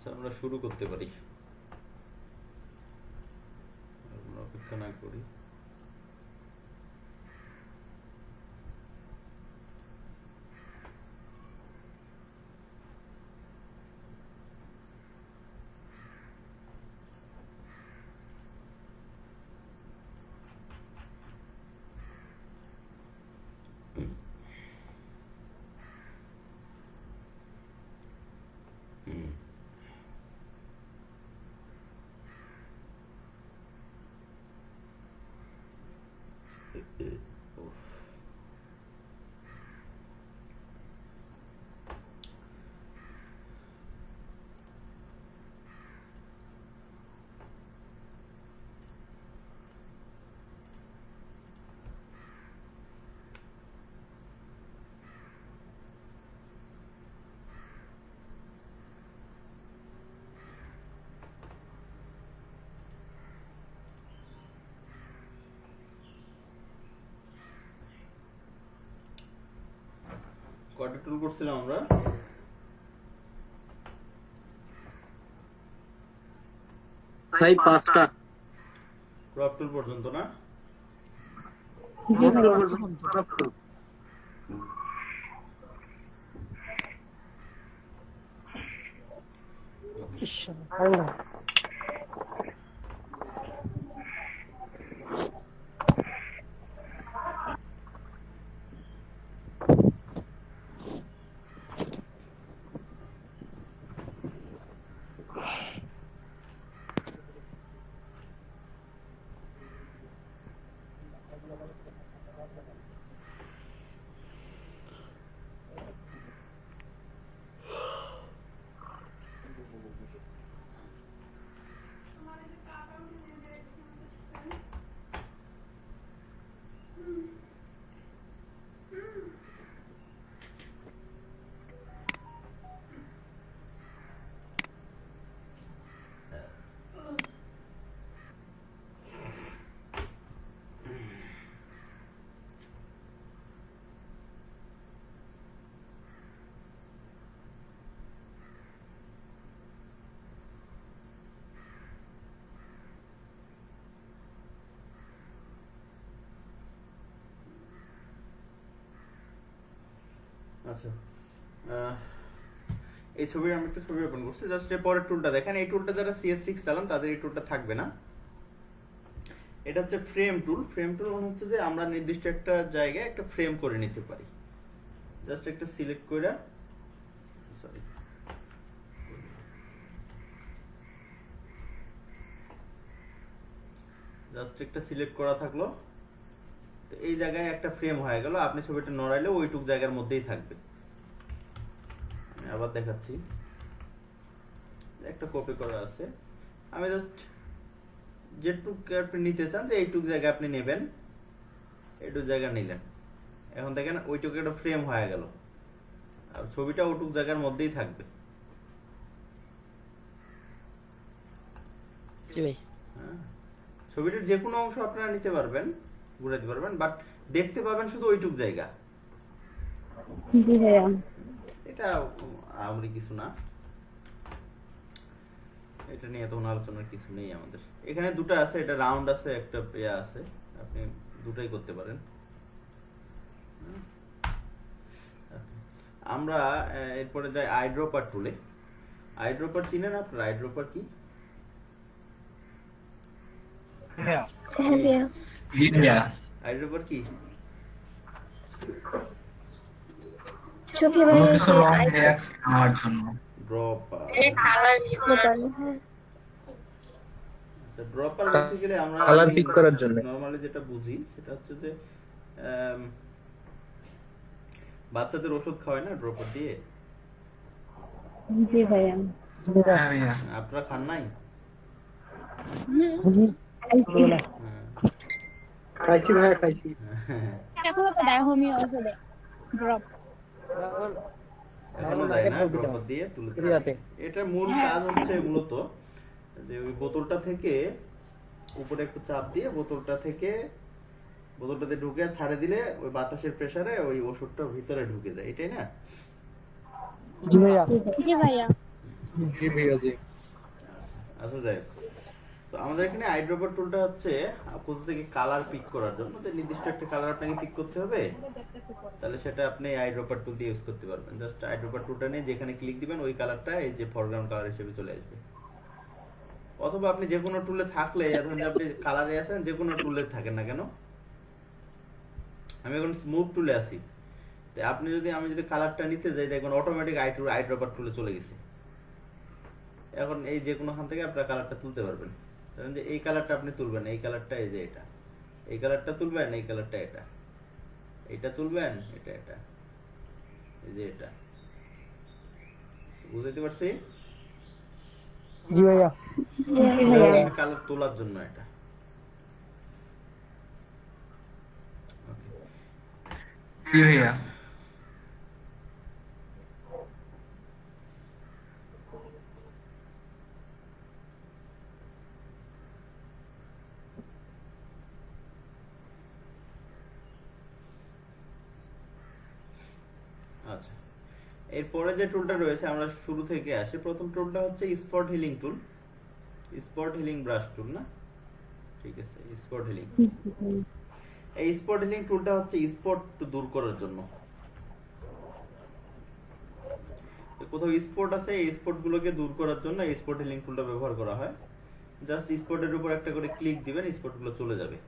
আচ্ছা আমরা শুরু করতে পারি, আমরা অপেক্ষা না করি। কয়টা টুল করছিলাম আমরা? ভাই 5টা। ক্রপ টুল পর্যন্ত না? জি ভাই। আচ্ছা, এই ছবির আমি একটা ছবি ওপেন করছি, জাস্ট এর পরের টুলটা দেখেন। এই টুলটা যারা CS6 চালান তাদের এই টুলটা থাকবে না। এটা হচ্ছে ফ্রেম টুল। ফ্রেম টুল মানে হচ্ছে যে আমরা নির্দিষ্ট একটা জায়গায় একটা ফ্রেম করে নিতে পারি। জাস্ট একটা সিলেক্ট করে, সরি, জাস্ট একটা সিলেক্ট করা থাকলো, তো এই জায়গায় একটা ফ্রেম হয়ে গেল। আপনি ছবিটা নড়াইলে ওইটুক জায়গার মধ্যেই থাকবে। আবার দেখাচ্ছি, একটা কপি করা আছে। আমি জাস্ট যেটুক আপনি নিতে চান যে এইটুক জায়গা আপনি নেবেন, এইটুক জায়গা নিলেন। এখন দেখেন ওইটুকু একটা ফ্রেম হয়ে গেল, আর ছবিটা ওইটুক জায়গার মধ্যেই থাকবে। হ্যাঁ, ছবিটার যে কোনো অংশ আপনারা নিতে পারবেন, ঘুরাতে পারবেন, বাট দেখতে পাবেন শুধু ওইটুক জায়গা। জি ভাইয়া। এটা আমরি কিছু না, এটা নিয়ে তো আলোচনার কিছু নেই আমাদের। এখানে দুটো আছে, এটা রাউন্ড আছে, একটা পেয়া আছে, আপনি দুটাই করতে পারেন। আমরা এরপরে যাই আইড্রপার টুলে। আইড্রপার চিনেন আপনারা? আইড্রপার কি? হ্যাঁ ভাইয়া। জি ভাইয়া। আইড্রপার কি? চোখে কোনো ভাইয়া কিছু রং রিঅ্যাক্ট নেওয়ার জন্য। ড্রপার। আচ্ছা, ড্রপার বেসিক্যালি আমরা কালার পিক করার জন্য নরমালি যেটা বুঝি সেটা হচ্ছে যে বাচ্চাদের ওষুধ খাওয়ায় না ড্রপার দিয়ে। জি ভাইয়া। হ্যাঁ ভাইয়া। আপনারা খান নাই? খাইছি ভাইয়া, খাইছি। এখন তো দেয় হোমিও ওষুধে ড্রপ। এখনো দেয় না ড্রপার দিয়ে তুলে দিতে। এটার মূল কাজ হচ্ছে মূলত যে ওই বোতলটা থেকে উপরে একটু চাপ দিয়ে বোতলটাতে ঢুকে ছাড়ে দিলে ওই বাতাসের প্রেসারে ওই ওষুধটা ভিতরে ঢুকে যায়, এটাই না? জি ভাইয়া। জি ভাইয়া। জি ভাইয়া জি। আচ্ছা যাই হোক। তো আমাদের এখানে আইড্রপার টুলটা হচ্ছে আপাতত থেকে কালার পিক করার জন্য, তো নির্দিষ্ট একটা কালার আপনাকে পিক করতে হবে, তাহলে সেটা আপনি আইড্রপার টুল দিয়ে ইউজ করতে পারবেন। জাস্ট আইড্রপার টুলটা নিয়ে যেখানে ক্লিক দিবেন ওই কালারটা এই যে ফরগ্রাউন্ড কালার হিসেবে চলে আসবে। অথবা আপনি যে কোনো টুলে থাকলে, ধরুন যে আপনি কালারে আছেন, যে কোনো টুলে থাকেন না কেন, আমি এখন স্মুথ টুলে আছি, তো আপনি যদি আমি যদি কালারটা নিতে যাই দেখবেন অটোমেটিক আইড্রপার টুলে চলে গেছে। এখন এই যে কোনো খান থেকে আপনার কালারটা তুলতে পারবেন। ধরেন যে এই কালারটা আপনি তুলবেন, এই কালারটা এই যে এটা, এই কালারটা তুলবেন, এই কালারটা এটা, এটা তুলবেন, এটা এটা, এই যে এটা। বুঝতে পারছি? জি ভাইয়া। কালার তোলার জন্য এটা। ওকে, জি ভাইয়া। আচ্ছা, এরপরে যে টুলটা রয়েছে আমরা শুরু থেকে আসি। প্রথম টুলটা হচ্ছে স্পট হিলিং টুল, স্পট হিলিং ব্রাশ টুল না? ঠিক আছে, স্পট হিলিং। এই স্পট হিলিং টুলটা হচ্ছে স্পট দূর করার জন্য। কোথাও স্পট আছে, এই স্পট গুলোকে দূর করার জন্য এই স্পট হিলিং টুলটা ব্যবহার করা হয়। জাস্ট স্পটের উপর একটা করে ক্লিক দিবেন, স্পট গুলো চলে যাবে।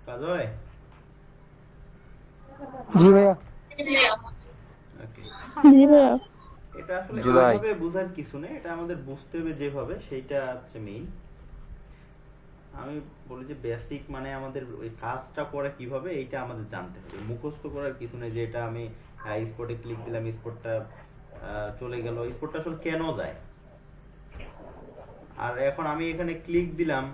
কাজ হয়? জি ভাইয়া। ওকে, জি ভাইয়া। এটা আসলে জি ভাই। এইভাবে বোঝার কিছু নেই, এটা আমাদের বুঝতে হবে যেভাবে, সেইটা হচ্ছে মেইন। আমি বলি যে বেসিক মানে আমাদের ওই কাজটা করে কিভাবে এইটা আমাদের জানতে হবে, মুখস্থ করার কিছু নেই যে এটা আমি স্পটে ক্লিক দিলাম, স্পটটা চলে গেল, স্পটটা আসলে কেন যায়। আর এখন আমি এখানে ক্লিক দিলাম,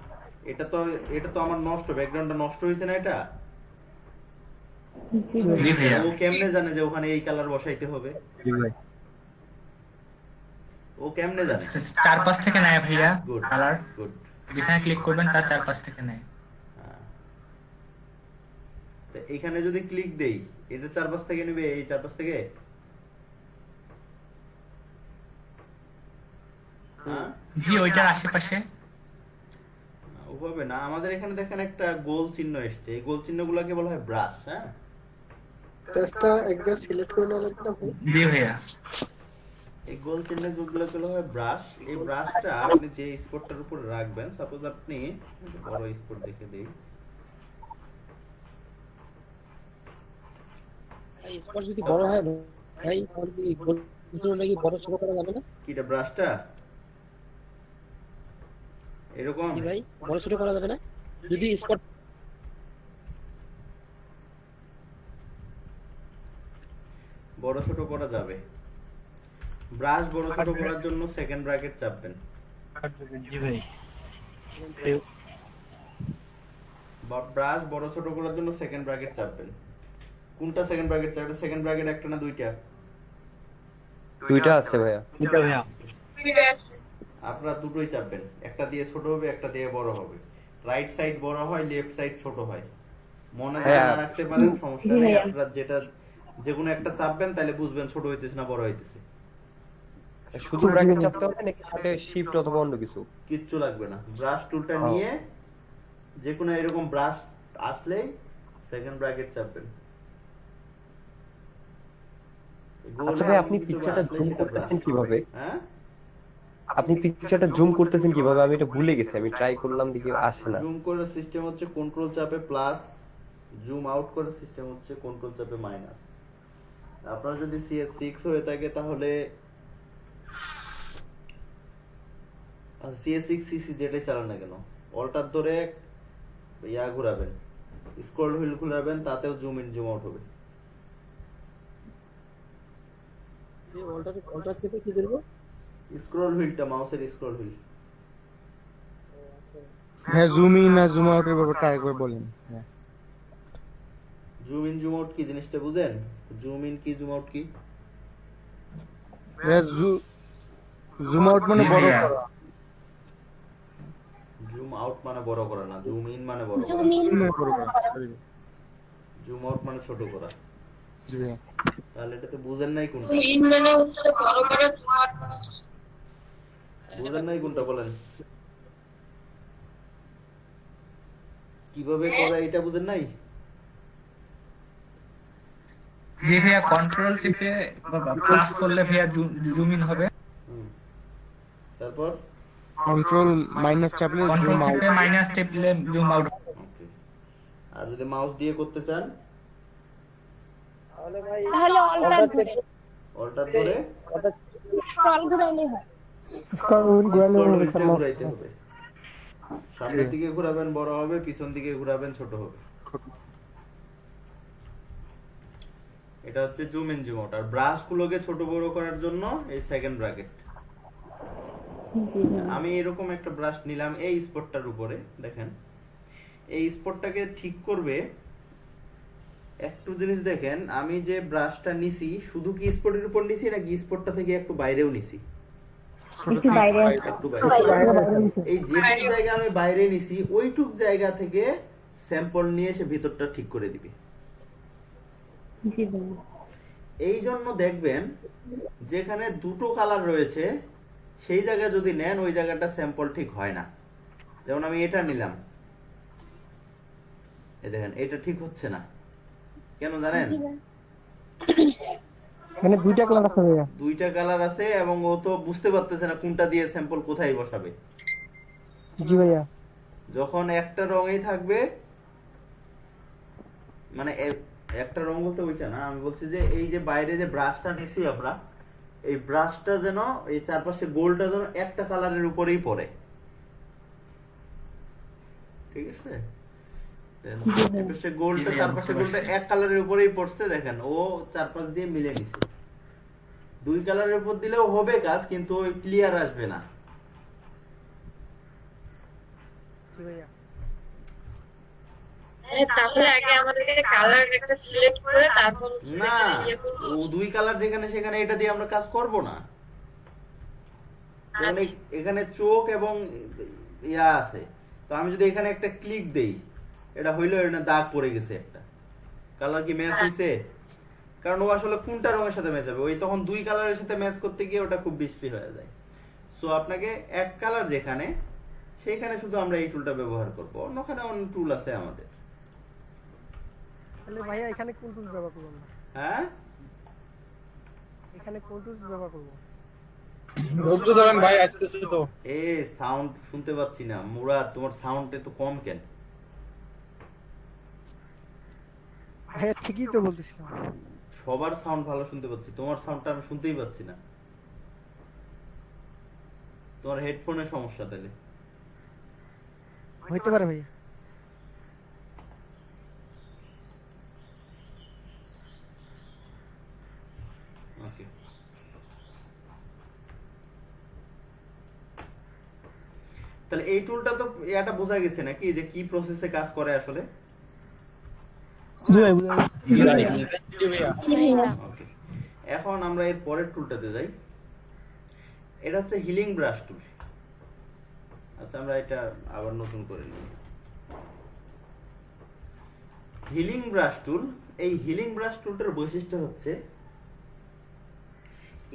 এটা তো আমার নষ্ট, ব্যাকগ্রাউন্ডটা নষ্ট হয়েছে না এটা? জি ভাইয়া। ও কেমনে জানে যে ওখানে এই কালার বসাইতে হবে? জি ভাই। ও কেমনে জানে? চারপাশ থেকে নেয় ভাইয়া গুড, কালার, গুড। যেখানে ক্লিক করবেন তার চারপাশ থেকে নেয়। এখানে যদি ক্লিক দেই, এটা চারপাশ থেকে নেবে, এই চারপাশ থেকে। হ্যাঁ, জি ওইটার আশেপাশে। ওভাবে না, আমাদের এখানে দেখেন একটা গোল চিহ্ন এসছে, এই গোল চিহ্নগুলোকে বলা হয় ব্রাশ। হ্যাঁ, টেস্টটা একবার সিলেক্ট করে নেওয়া লাগবে না ভাই? জি ভাইয়া। এই গোল চিহ্নগুলোকে বলা হয় ব্রাশ। এই ব্রাশটা আপনি যে স্পটটার উপর রাখবেন, সাপোজ আপনি বড় স্পট দেখে দেই, স্পট যদি বড় হয় ভাই তাহলে কি গোলগুলো নাকি বড় ছোট করা যাবে না? কিটা ব্রাশটা এরকম জি ভাই, বড় ছোট করা যাবে না যদি স্পট? বড় ছোট করা যাবে। ব্রাশ বড় ছোট করার জন্য সেকেন্ড ব্র্যাকেট চাপবেন। জি ভাই। ব্রাশ বড় ছোট করার জন্য সেকেন্ড ব্র্যাকেট চাপবেন। কোনটা সেকেন্ড ব্র্যাকেট চাপবেন? সেকেন্ড ব্র্যাকেট একটা না দুইটা? দুইটা আছে ভাইয়া। দুইটা ভাইয়া। আপনারা দুটোই চাপবেন, একটা দিয়ে ছোট হবে, একটা দিয়ে বড় হবে। রাইট সাইড বড় হয়, লেফট সাইড ছোট হয়। মনে যদি হ্যাঁ। না রাখতে পারেন সমস্যা নেই, আপনারা যেটা যে কোনো একটা চাপবেন, তাহলে বুঝবেন ছোট হইতেছে না বড় হইতেছে। শুধু ব্র্যাকেট চাপতে হবে নাকি সাথে শিফট অথবা অন্য কিছু? কিচ্ছু লাগবে না, ব্রাশ টুলটা ও। নিয়ে যে কোনো এরকম ব্রাশ আসলেই সেকেন্ড ব্র্যাকেট চাপবেন। গোল আচ্ছা ভাই, এমন আপনি কিছু পিকচারটা আসলেই জুম সেটা করতেছেন brush। কিভাবে? হ্যাঁ, আপনি পিকচারটা জুম করতেছেন কিভাবে? আমি এটা ভুলে গেছি, আমি ট্রাই করলাম দেখি আসে না। জুম করার সিস্টেম হচ্ছে কন্ট্রোল চাপে প্লাস, জুম আউট করার সিস্টেম হচ্ছে কন্ট্রোল চাপে মাইনাস। আপনার যদি CS6 হয়ে থাকে তাহলে CS6 CC যেটাই চালান না কেন, অল্টার ধরে ইয়া ঘোরাবেন, স্ক্রল হুইল ঘোরাবেন, তাতেও জুম ইন জুম আউট হবে। এই অল্টার চেপে কি করব? স্ক্রল হুইলটা, মাউসের স্ক্রল হুইল। হ্যাঁ জুম ইন আর জুম আউটের ব্যাপারটা আরেকবার বলেন। হ্যাঁ জুম ইন জুম আউট কি জিনিসটা বুঝেন? জুম ইন কি জুম আউট কি? জুম আউট মানে জি বড় ভাইয়া। করা, জুম আউট মানে বড় করা না, জুম ইন মানে বড় করা, জুম ইন জুম বড় করা, সরি জুম আউট মানে ছোট করা। জি ভাইয়া। তাহলে এটা তো বুঝেন নাই কোনটা, ইন মানে হচ্ছে বড় করে তোমার বুঝেন নাই কোনটা বলেন? কিভাবে করে এটা বুঝেন নাই? জি ভাইয়া, কন্ট্রোল চিপে প্লাস করলে ভাইয়া জুম ইন হবে। হুম। তারপর কন্ট্রোল মাইনাস চাপলে কন্ট্রোল জুম আউট। চিপে মাইনাস টিপলে জুম আউট। ওকে, আর যদি মাউস দিয়ে করতে চান তাহলে অল্টার ধরে অল্টার ধরে স্ক্রল ঘুরাইলেই হয়। স্ক্রল ঘোরালে স্ক্রল হবে হুইলটা স্যার। ঘুরাইতে হবে। সামনের দিকে ঘোরাবেন বড় হবে, পিছন দিকে ঘোরাবেন ছোট হবে। এটা হচ্ছে জুম ইন জুম আউট। আর ব্রাশ গুলোকে ছোট বড় করার জন্য এই সেকেন্ড ব্র্যাকেট। আমি এরকম একটা ব্রাশ নিলাম এই স্পটটার উপরে, দেখেন এই স্পটটাকে ঠিক করবে। একটু জিনিস দেখেন, আমি যে ব্রাশটা নিছি শুধু কি স্পটের উপর নিছি নাকি স্পটটা থেকে একটু বাইরেও নিছি? একটু বাইরে একটু বাইরে। এই যেটুক জায়গা আমি বাইরে নিছি ওইটুক জায়গা থেকে স্যাম্পল নিয়ে এসে ভিতরটা ঠিক করে দিবে। জি ভাইয়া। এই জন্য দেখবেন যেখানে দুটো কালার রয়েছে সেই জায়গায় যদি নেন ওই জায়গাটা স্যাম্পল ঠিক হয় না। যেমন আমি এটা নিলাম, এই দেখেন এটা ঠিক হচ্ছে না, কেন জানেন? জি ভাইয়া। মানে দুইটা কালার আছে ভাইয়া। দুইটা কালার আছে এবং ও তো বুঝতে পারতেছে না কোনটা দিয়ে স্যাম্পল কোথায় বসাবে। জি ভাইয়া। যখন একটা রঙই থাকবে, মানে একটা রং বলতে ওইটা না, আমি বলছি যে এই যে বাইরে যে ব্রাশটা নিছি আমরা, এই ব্রাশটা যেন এই চারপাশে গোলটা যেন একটা কালারের উপরেই পড়ে, ঠিক আছে? চারপাশে গোলটা, চারপাশে গোলটা এক কালারের উপরেই পড়ছে, দেখেন ও চারপাশ দিয়ে মিলে নিছে। দুই কালারের উপর দিলেও হবে কাজ, কিন্তু ওই ক্লিয়ার আসবে না। তাহলে আগে আমাদেরকে কালার একটা সিলেক্ট করে তারপর হচ্ছে না, এখানে ইয়ে করবো। ও দুই কালার যেখানে সেখানে এটা দিয়ে আমরা কাজ করব না। যেমন এখানে চোখ এবং ইয়া আছে, তো আমি যদি এখানে একটা ক্লিক দেই, এটা হইলো এখানে দাগ পড়ে গেছে একটা, কালার কি ম্যাচ হইছে? কারণ ও আসলে কোনটা রঙের সাথে ম্যাচ হবে, ওই তখন দুই কালারের সাথে ম্যাচ করতে গিয়ে ওটা খুব বিশ্রী হয়ে যায়। সো আপনাকে এক কালার যেখানে সেখানে শুধু আমরা এই টুলটা ব্যবহার করব, অন্যখানে অন্য টুল আছে আমাদের। তাহলে ভাইয়া এখানে কোন টুলস ব্যবহার করব আমরা? হ্যাঁ, এখানে কোন টুলস ব্যবহার করব? ধৈর্য ধরেন ভাই, আসতেছে তো। এ সাউন্ড শুনতে পাচ্ছি না মুরাদ, তোমার সাউন্ড এত কম কেন? ভাইয়া ঠিকই তো বলতেছিলাম। সবার সাউন্ড ভালো শুনতে পাচ্ছি, তোমার সাউন্ডটা আমি শুনতেই পাচ্ছি না। তোমার হেডফোনের সমস্যা তাহলে। হইতে পারে ভাইয়া। ওকে, তাহলে এই টুলটা তো এটা বোঝা গেছে নাকি যে কি প্রসেসে কাজ করে আসলে? জি ভাই বুঝা গেছে। জি ভাইয়া। জি ভাইয়া। জি ভাইয়া। ওকে, এখন আমরা এর পরের টুলটাতে যাই। এটা হচ্ছে হিলিং ব্রাশ টুল। আচ্ছা, আমরা এটা আবার নতুন করে নিই। হিলিং ব্রাশ টুল, এই হিলিং ব্রাশ টুলটার বৈশিষ্ট্য হচ্ছে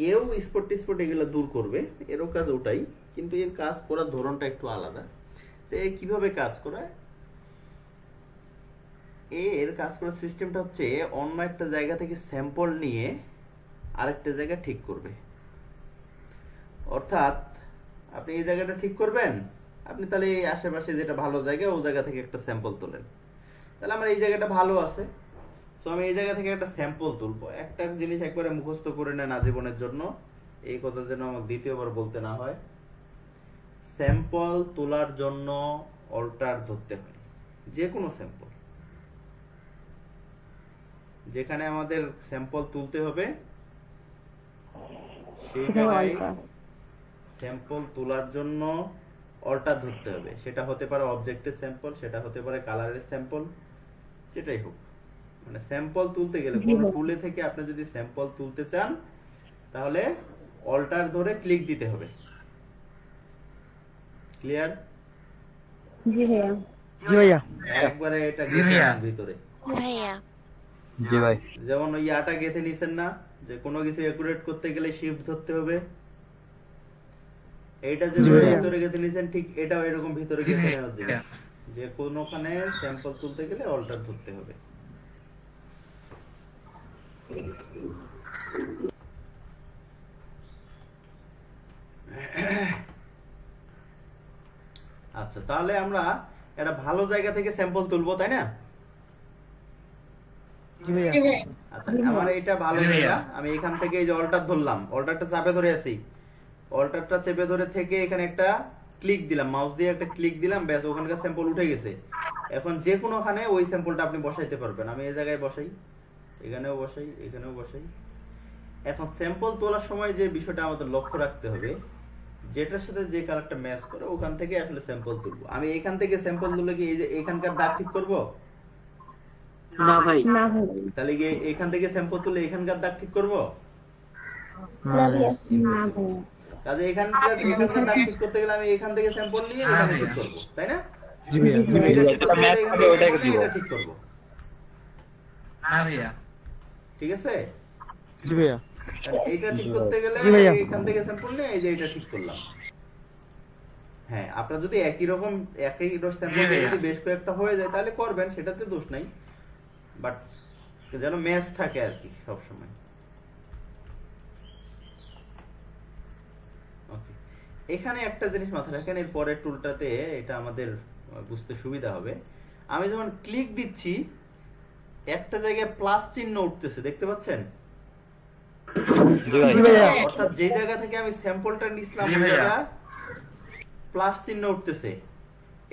এও স্পট টিস্পট এগুলো দূর করবে, এরও কাজ ওটাই, কিন্তু এর কাজ করার ধরনটা একটু আলাদা। যে এ কিভাবে কাজ করে, এর কাজ করার সিস্টেমটা হচ্ছে অন্য একটা জায়গা থেকে স্যাম্পল নিয়ে আরেকটা জায়গা ঠিক করবে। অর্থাৎ আপনি এই জায়গাটা ঠিক করবেন, আপনি তাহলে এই আশেপাশে যেটা ভালো জায়গা ও জায়গা থেকে একটা স্যাম্পল তোলেন। তাহলে আমার এই জায়গাটা ভালো আছে, তো আমি এই জায়গা থেকে একটা স্যাম্পল তুলবো। একটা জিনিস একবারে মুখস্থ করে নেন আজীবনের জন্য, এই কথা যেন আমাকে দ্বিতীয়বার বলতে না হয়। স্যাম্পল তোলার জন্য অল্টার ধরতে হয়, যে কোনো স্যাম্পল। যেখানে আমাদের স্যাম্পল তুলতে হবে সেই জায়গায় স্যাম্পল তোলার জন্য অল্টার ধরতে হবে। সেটা হতে পারে অবজেক্টের স্যাম্পল, সেটা হতে পারে কালারের স্যাম্পল, যেটাই হোক। মানে স্যাম্পল তুলতে গেলে কোন টুলে থেকে আপনি যদি স্যাম্পল তুলতে চান তাহলে অল্টার ধরে ক্লিক দিতে হবে। ক্লিয়ার? জি ভাইয়া। জি ভাইয়া। একবারে এটা জি ভাইয়া। ভিতরে ভাইয়া জি ভাই। যেমন ওই আটা গেঁথে নিছেন না, যে কোনো কিছু একুরেট করতে গেলে শিফট ধরতে হবে, এইটা যে জি ভাইয়া। ভিতরে গেঁথে নিছেন ঠিক এটাও এরকম ভিতরে জি গেঁথে ভাইয়া। নেওয়ার জিনিস, যে কোনোখানে স্যাম্পল তুলতে গেলে অল্টার ধরতে হবে। আচ্ছা, তাহলে আমরা একটা ভালো জায়গা থেকে স্যাম্পল তুলবো, তাই না? জি ভাইয়া। আচ্ছা, আমার এটা ভালো জি ভাইয়া। জায়গা, আমি এখান থেকে এই যে অল্টার ধরলাম, অল্টারটা চাপে ধরে আছি, অল্টারটা চেপে ধরে থেকে এখানে একটা ক্লিক দিলাম, মাউস দিয়ে একটা ক্লিক দিলাম, ব্যাস ওখানকার স্যাম্পল উঠে গেছে। এখন যে কোনোখানে ওই স্যাম্পলটা আপনি বসাইতে পারবেন। আমি এই জায়গায় বসাই, এখানেও বসাই, এখানেও বসাই। এখন স্যাম্পল তোলার সময় যে বিষয়টা আমাদের লক্ষ্য রাখতে হবে, যেটার সাথে যে কালারটা ম্যাচ করে ওখান থেকে আসলে স্যাম্পল তুলবো। আমি এখান থেকে স্যাম্পল তুলে কি এই যে এখানকার দাগ ঠিক করব? না ভাই। না ভাইয়া। তাহলে গিয়ে এখান থেকে স্যাম্পল তুলে এখানকার দাগ ঠিক করব? না ভাইয়া। না ভাইয়া। কাজে এখানকার দাগ ঠিক করতে গেলে আমি এখান থেকে স্যাম্পল নিয়ে এখানে ঠিক করব, তাই না? জি ভাইয়া। জি এটা ভাইয়া। ঠিক করতে গেলে এখান থেকে ওটাকে sample দিব। নিয়ে এটা ঠিক করব, না ভাইয়া। ঠিক আছে? জি ভাইয়া। তাহলে এইটা ঠিক করতে গেলে জি ভাইয়া। এখান থেকে স্যাম্পল নিয়ে এই যে এটা ঠিক করলাম। হ্যাঁ, আপনার যদি একই স্যাম্পল জি ভাইয়া। যদি বেশ কয়েকটা হয়ে যায় তাহলে করবেন, সেটাতে দোষ নাই, বাট যেন ম্যাচ থাকে আর কি সব সময়। ওকে, এখানে একটা জিনিস মাথায় রাখেন, এর পরের টুলটাতে এটা আমাদের বুঝতে সুবিধা হবে। আমি যখন ক্লিক দিচ্ছি একটা জায়গায় প্লাস চিহ্ন উঠতেছে, দেখতে পাচ্ছেন? জি ভাই। জি ভাইয়া। অর্থাৎ যে জায়গা থেকে আমি স্যাম্পলটা নিছিলাম জি ওই ভাইয়া। জায়গা প্লাস চিহ্ন উঠতেছে,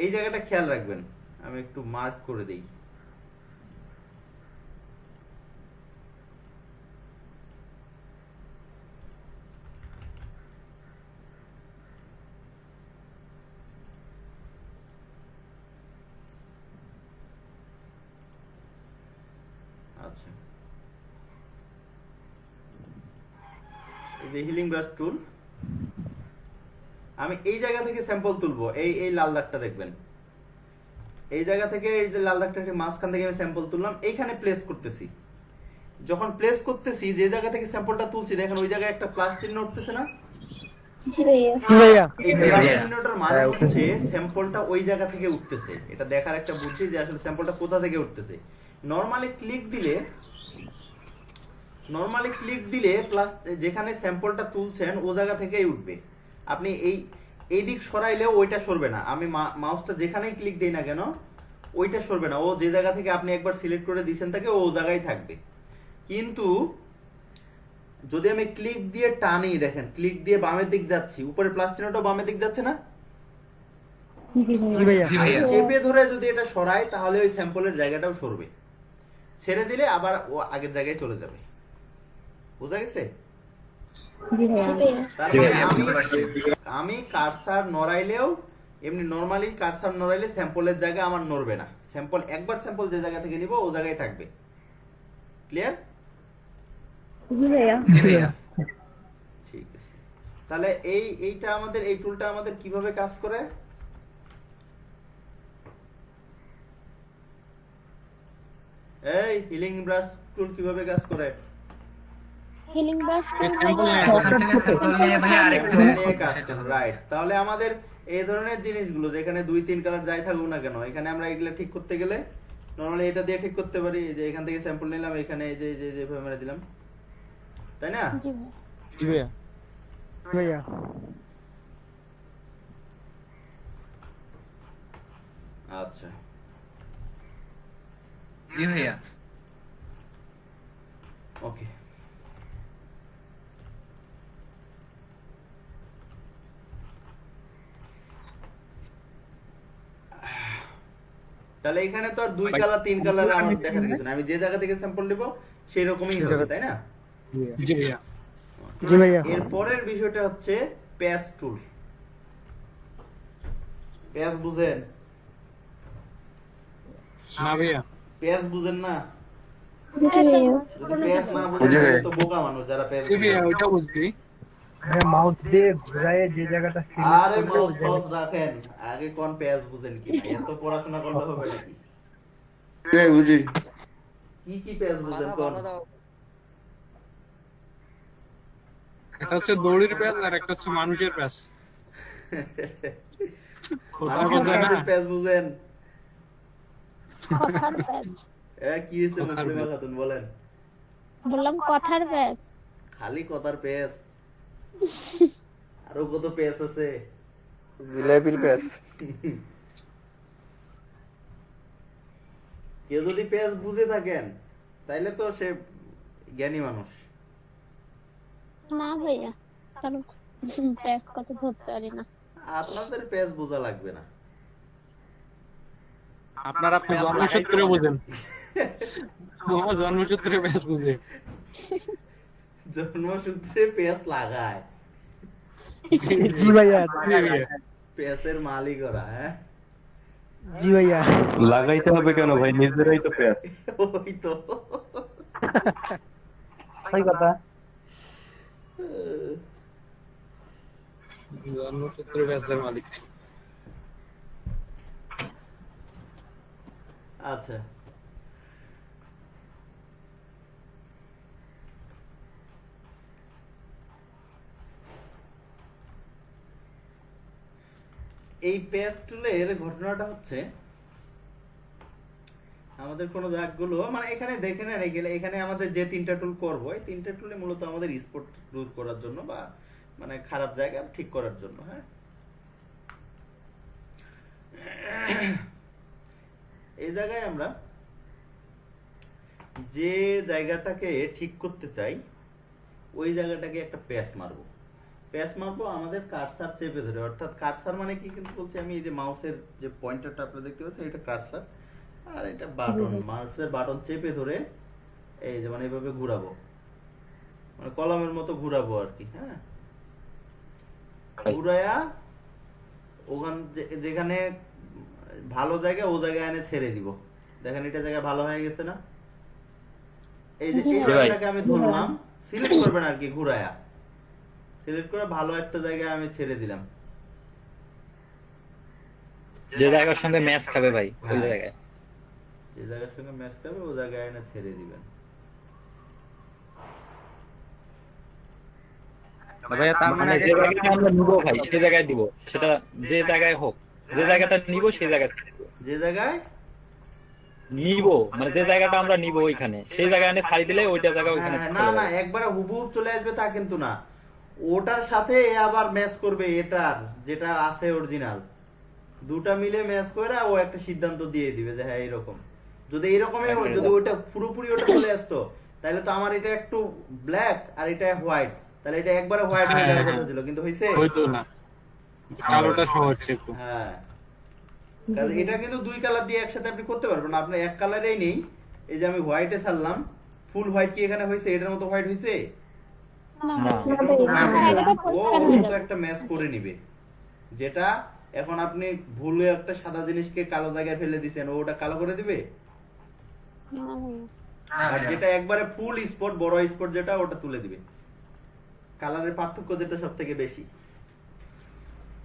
এই জায়গাটা খেয়াল রাখবেন। আমি একটু মার্ক করে দেই। আচ্ছা, এই যে হিলিং ব্রাশ টুল, আমি এই জায়গা থেকে স্যাম্পল তুলবো। এই লাল দাগটা দেখবেন, এই জায়গা থেকে এই যে লাল দাগটা মাঝখান থেকে আমি স্যাম্পল তুললাম, এইখানে প্লেস করতেছি। যখন প্লেস করতেছি যে জায়গা থেকে স্যাম্পলটা তুলছি, দেখেন ওই জায়গায় একটা প্লাস চিহ্ন উঠতেছে না? জি ভাইয়া। জি ভাইয়া। এই জি প্লাস ভাইয়া। চিহ্নটার মানে হচ্ছে স্যাম্পলটা ওই জায়গা থেকে উঠতেছে। এটা দেখার একটা বুদ্ধি যে আসলে স্যাম্পলটা কোথা থেকে উঠতেছে। নরমালি ক্লিক দিলে প্লাস যেখানে স্যাম্পলটা তুলছেন ও জায়গা থেকেই উঠবে। আপনি এই দিক সরাইলেও ওইটা সরবে না। আমি মাউসটা যেখানেই ক্লিক দেই না কেন ওইটা সরবে না, ও যে জায়গা থেকে আপনি একবার সিলেক্ট করে দিয়েছেন তাকে ও জায়গায় থাকবে। কিন্তু যদি আমি ক্লিক দিয়ে টানি, দেখেন ক্লিক দিয়ে বামের দিক যাচ্ছি, উপরে প্লাস চিহ্নটা বামের দিক যাচ্ছে না? জি জি ভাইয়া। ভাইয়া। জি আমি ভাইয়া। চেপে ধরে যদি এটা সরাই তাহলে ওই স্যাম্পলের জায়গাটাও সরবে, ছেড়ে দিলে আবার ও আগের জায়গায় চলে যাবে। বুঝা গেছে? জি ভাইয়া। তার জি মানে ভাইয়া, বুঝতে পারছি। আমি কারসার নড়াইলেও এমনি নরমালি কারসার নড়াইলে স্যাম্পলের জায়গা আমার নড়বে না। একবার স্যাম্পল যে জায়গা থেকে নিব ও জায়গায় থাকবে। ক্লিয়ার? জি ভাইয়া। জি ভাইয়া। ঠিক আছে, তাহলে এইটা আমাদের এই টুলটা আমাদের কিভাবে কাজ করে? এই হিলিং ব্রাশ টুল কিভাবে কাজ করে? হিলিং ব্রাশ এখান থেকে স্যাম্পল নিয়ে ভাইয়া আরেকটু সেটা হবে। রাইট, তাহলে আমাদের এই ধরনের জিনিসগুলো যেখানে 2-3 কালার যাই থাকুক না কেন, এখানে আমরা এগুলা ঠিক করতে গেলে নরমালি এটা দিয়ে ঠিক করতে পারি। এই যে এখান থেকে স্যাম্পল নিলাম, এখানে এই যে যেভাবে মেরে দিলাম, তাই না? জি ভাইয়া। জি ভাইয়া। জি ভাইয়া। আচ্ছা, জি ভাইয়া। ওকে। তাহলে এখানে তো আর 2 কালার 3 কালার আমার দেখার কিছু না, আমি যে জায়গা থেকে স্যাম্পল নিব সেই রকমই হবে, তাই না? জি ভাইয়া। জি ভাইয়া। এর পরের বিষয়টা হচ্ছে প্যাচ টুল। পেঁয়াজ বুঝেন? না ভাইয়া পেঁয়াজ বুঝেন না? জি ভাইয়া। যদি পেঁয়াজ না বুঝেন তাহলে তো বোকা মানুষ যারা পেঁয়াজ বুঝে। ওইটা বুঝবি। মাউস দিয়ে ঘুরায় যে জায়গাটা আরে মাউস ফাউস রাখেন, আগে কোন পেঁয়াজ বুঝেন কি? এত পড়াশোনা করলে হবে নাকি? বুঝি। কি পেঁয়াজ বুঝেন কোন? একটা হচ্ছে দড়ির প্যাচ আর একটা হচ্ছে মানুষের প্যাচ। মানুষের পেঁয়াজ বুঝেন? কথার প্যাচ। কি হয়েছে মুসলিমা খাতুন বলেন? বললাম কথার প্যাচ। খালি কথার পেঁয়াজ? আরো কত পেঁয়াজ আছে? জিলাপির প্যাচ। কেউ যদি পেঁয়াজ বুঝে থাকেন তাইলে তো সে জ্ঞানী মানুষ। না ভাইয়া, কারণ প্যাচ কথা ধরতে পারি না। আপনাদের পেঁয়াজ বোঝা লাগবে না। আপনারা জন্মসূত্রে বুঝেন। আমার জন্মসূত্রে প্যাচ বুঝে। জন্মসূত্রে পেঁয়াজ লাগায়, জি ভাইয়া, পেঁয়াজের মালিক ওরা। হ্যাঁ জি ভাইয়া। লাগাইতে হবে কেন ভাই, নিজেরাই তো পেঁয়াজ। ওই তো তাই কথা। জন্মসূত্রে প্যাচের মালিক। আচ্ছা, এই পেজ টুলের ঘটনাটা হচ্ছে আমাদের কোন দাগগুলো মানে এখানে দেখে না গেলে এখানে আমাদের যে তিনটা টুল করবো এই তিনটা টুলে মূলত আমাদের স্পট দূর করার জন্য বা মানে খারাপ জায়গা ঠিক করার জন্য। হ্যাঁ, এই জায়গায় আমরা যে জায়গাটাকে ঠিক করতে চাই ওই জায়গাটাকে একটা প্যাচ মারবো। প্যাচ মারবো আমাদের কার্সার চেপে ধরে, অর্থাৎ কার্সার মানে কি কিন্তু বলছি আমি, এই যে মাউসের যে পয়েন্টারটা আপনারা দেখতে পাচ্ছেন এটা কার্সার আর এটা বাটন, মাউসের বাটন চেপে ধরে এই যে মানে এইভাবে ঘোরাবো, মানে কলমের মতো ঘোরাবো আর কি। হ্যাঁ, ঘুরায়া ওখান যেখানে ভালো জায়গা ও জায়গায় এনে ছেড়ে দিব। দেখেন এটা জায়গা ভালো হয়ে গেছে না? এই যে এই জায়গাটাকে আমি ধরলাম, সিলেক্ট করবেন আর কি, ঘুরায়া সিলেক্ট করে ভালো একটা জায়গায় আমি ছেড়ে দিলাম। যে জায়গার সঙ্গে ম্যাচ খাবে ভাই ওই জায়গায়, যে জায়গার সঙ্গে ম্যাচ খাবে ও জায়গায় এনে ছেড়ে দিবেন। ভাই তার মানে যে জায়গাটা আমরা নিব ভাই সেই জায়গায় দিব, সেটা যে জায়গায় হোক, যে জায়গাটা নিব সেই জায়গায় যে জায়গায় নিব মানে যে জায়গাটা আমরা নিব ওইখানে সেই জায়গায় এনে ছাড়ি দিলে ওইটা জায়গা ওইখানে না না একবারে হুবহুব চলে আসবে তা কিন্তু না, ওটার সাথে এ আবার ম্যাচ করবে এটার যেটা আছে অরিজিনাল, দুটা মিলে ম্যাচ করে ও একটা সিদ্ধান্ত দিয়ে দিবে যে হ্যাঁ এরকম। যদি এরকমই হয়, যদি ওটা পুরোপুরি ওটা চলে আসতো তাহলে তো আমার এটা একটু ব্ল্যাক আর এটা হোয়াইট, তাহলে এটা একবারে হোয়াইট হয়ে যাওয়ার কথা ছিল, কিন্তু হইছে হয়তো না, কালোটা সহজ একটু। হ্যাঁ, কারণ এটা কিন্তু দুই কালার দিয়ে একসাথে আপনি করতে পারবেন না, আপনার এক কালারেই নেই। এই যে আমি হোয়াইটে ছাড়লাম, ফুল হোয়াইট কি এখানে হয়েছে, এটার মতো হোয়াইট হয়েছে? ও কিন্তু একটা ম্যাচ করে নিবে, যেটা এখন আপনি ভুলে একটা সাদা জিনিসকে কালো জায়গায় ফেলে দিছেন, ওটা কালো করে দিবে। আর যেটা একবারে ফুল স্পট, বড় স্পট যেটা, ওটা তুলে দিবে। কালারের পার্থক্য যেটা সব থেকে বেশি।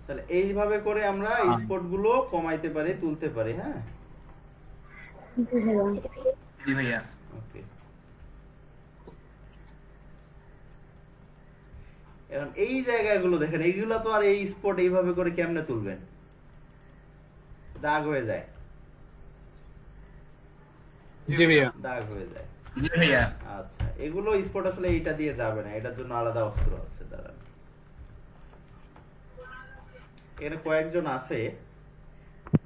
তাহলে এইভাবে করে আমরা স্পট গুলো কমাইতে পারি, তুলতে পারি। হ্যাঁ, জি ভাইয়া। ওকে, এখন এই জায়গাগুলো দেখেন, এইগুলো তো আর এই স্পট এইভাবে করে কেমনে তুলবেন, দাগ হয়ে যায়। জি ভাইয়া, দাগ হয়ে যায়। জি ভাইয়া। আচ্ছা, এগুলো স্পট আসলে এইটা দিয়ে যাবে না, এটার জন্য আলাদা অস্ত্র আছে। দাঁড়ান, এখানে কয়েকজন আছে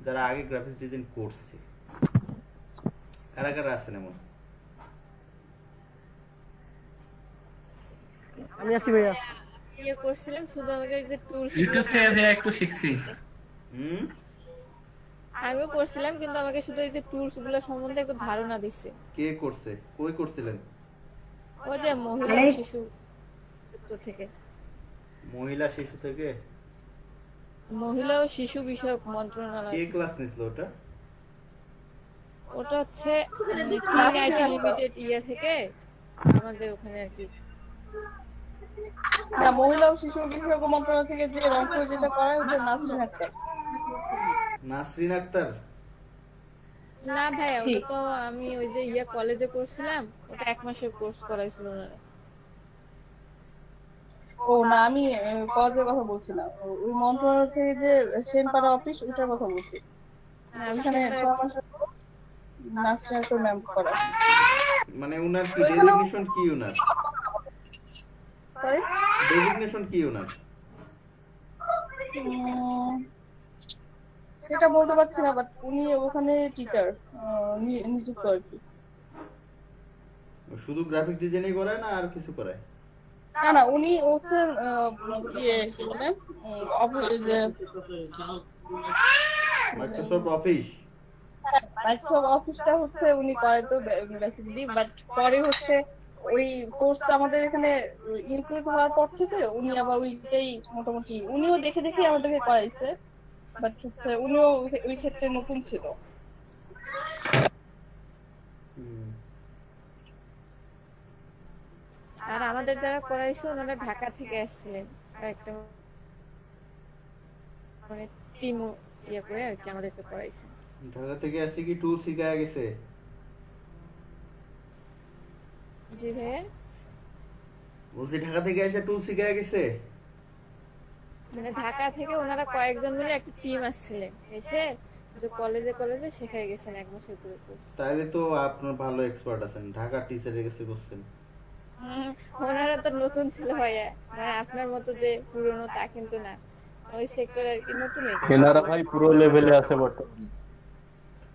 যারা আগে গ্রাফিক্স ডিজাইন করছে, কারা কারা আছেন এমন? আমি আছি ভাইয়া। ইয়ে করছিলাম শুধু আমাকে ওই যে টুলস ইউটিউব থেকে ভাইয়া একটু শিখছি। আমিও করছিলাম, কিন্তু আমাকে শুধু এই যে টুলস গুলো সম্বন্ধে একটু ধারণা দিচ্ছে। কে করছে, কই করছিলেন? ওই যে মহিলা ও শিশু উত্তর থেকে। মহিলা শিশু থেকে? মহিলা ও শিশু বিষয়ক কে মন্ত্রণালয়। ক্লাস নিছিল ওটা? ওটা হচ্ছে ক্লিন আইটি লিমিটেড ইয়ে থেকে আমাদের ওখানে আর কি। না, মহিলা ও শিশু বিষয়ক মন্ত্রণালয় থেকে যে রংপুরে যেটা করায় ওটা নাসরিন আক্তার। নাসরিন আক্তার? না ভাইয়া, ওটা তো আমি ওই যে ইয়া কলেজে করছিলাম, ওটা 1 মাসের কোর্স করাইছিল ওনারা। ও না, আমি কলেজের কথা বলছি না, ওই মন্ত্রণালয় থেকে যে সেনপাড়া অফিস ওটার কথা বলছি। আমি ওখানে 6 মাসের নাসরিন আক্তার ম্যাম করা। মানে উনার কি ডেজিগনেশন কি উনার? সরি, ডেজিগনেশন কি উনার? এটা বলতে পারছি না, বাট উনি ওখানে টিচার নিযুক্ত আর কি। শুধু গ্রাফিক ডিজাইনই করায় না আর কিছু করায়? না না, উনি হচ্ছে ইয়ে কি বলে অফিস যে মাইক্রোসফট অফিস। মাইক্রোসফট অফিসটা হচ্ছে উনি করে তো বেসিক্যালি, বাট পরে হচ্ছে ওই কোর্স আমাদের এখানে ইনক্লুড হওয়ার পর থেকে উনি আবার ওইটাই মোটামুটি উনিও দেখে দেখে আমাদেরকে করাইছে, বাট হচ্ছে উনিও ওই ক্ষেত্রে নতুন ছিল। আর আমাদের যারা করাইছে ওনারা ঢাকা থেকে আসছিলেন, একটা মানে টিম ইয়ে করে আর কি আমাদেরকে করাইছে। ঢাকা থেকে আসি কি টুল শিখায় গেছে? জি ভাইয়া, বলছি ঢাকা থেকে এসে টুল শিখায় গেছে? মানে ঢাকা থেকে ওনারা কয়েকজন মিলে একটা টিম আসছিলেন, এসে যে কলেজে কলেজে শেখাই গেছেন 1 মাসের করে কোর্স। তাহলে তো আপনার ভালো এক্সপার্ট আছেন, ঢাকা টিচারে গেছে করছেন। ওনারা তো নতুন ছিল ভাইয়া, মানে আপনার মতো যে পুরনো তা কিন্তু না, ওই সেক্টরে আর কি নতুনই। এনারা ভাই পুরো লেভেলে আছে বর্তমানে।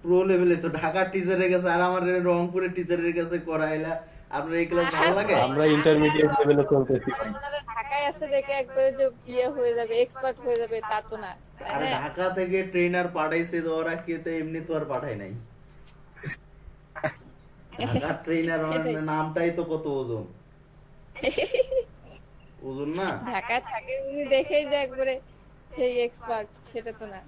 প্রো লেভেলে তো ঢাকা টিচারে গেছে, আর আমার রংপুরের টিচারের কাছে করাইলা। আপনার এই ক্লাস ভালো লাগে? আমরা ইন্টারমিডিয়েট লেভেলে চলতেছি ভাই। ওনারা ঢাকায় আছে দেখে একবারে যে ইয়ে হয়ে যাবে, এক্সপার্ট হয়ে যাবে তা তো না। আর ঢাকা থেকে ট্রেনার পাঠাইছে তো ওরা কেতে এমনি তো আর পাঠায় নাই। ঢাকা ট্রেনার নামটাই তো কত ওজন, ওজন না? ঢাকা থাকে উনি দেখেই যে একবারে সেই এক্সপার্ট, সেটা তো না।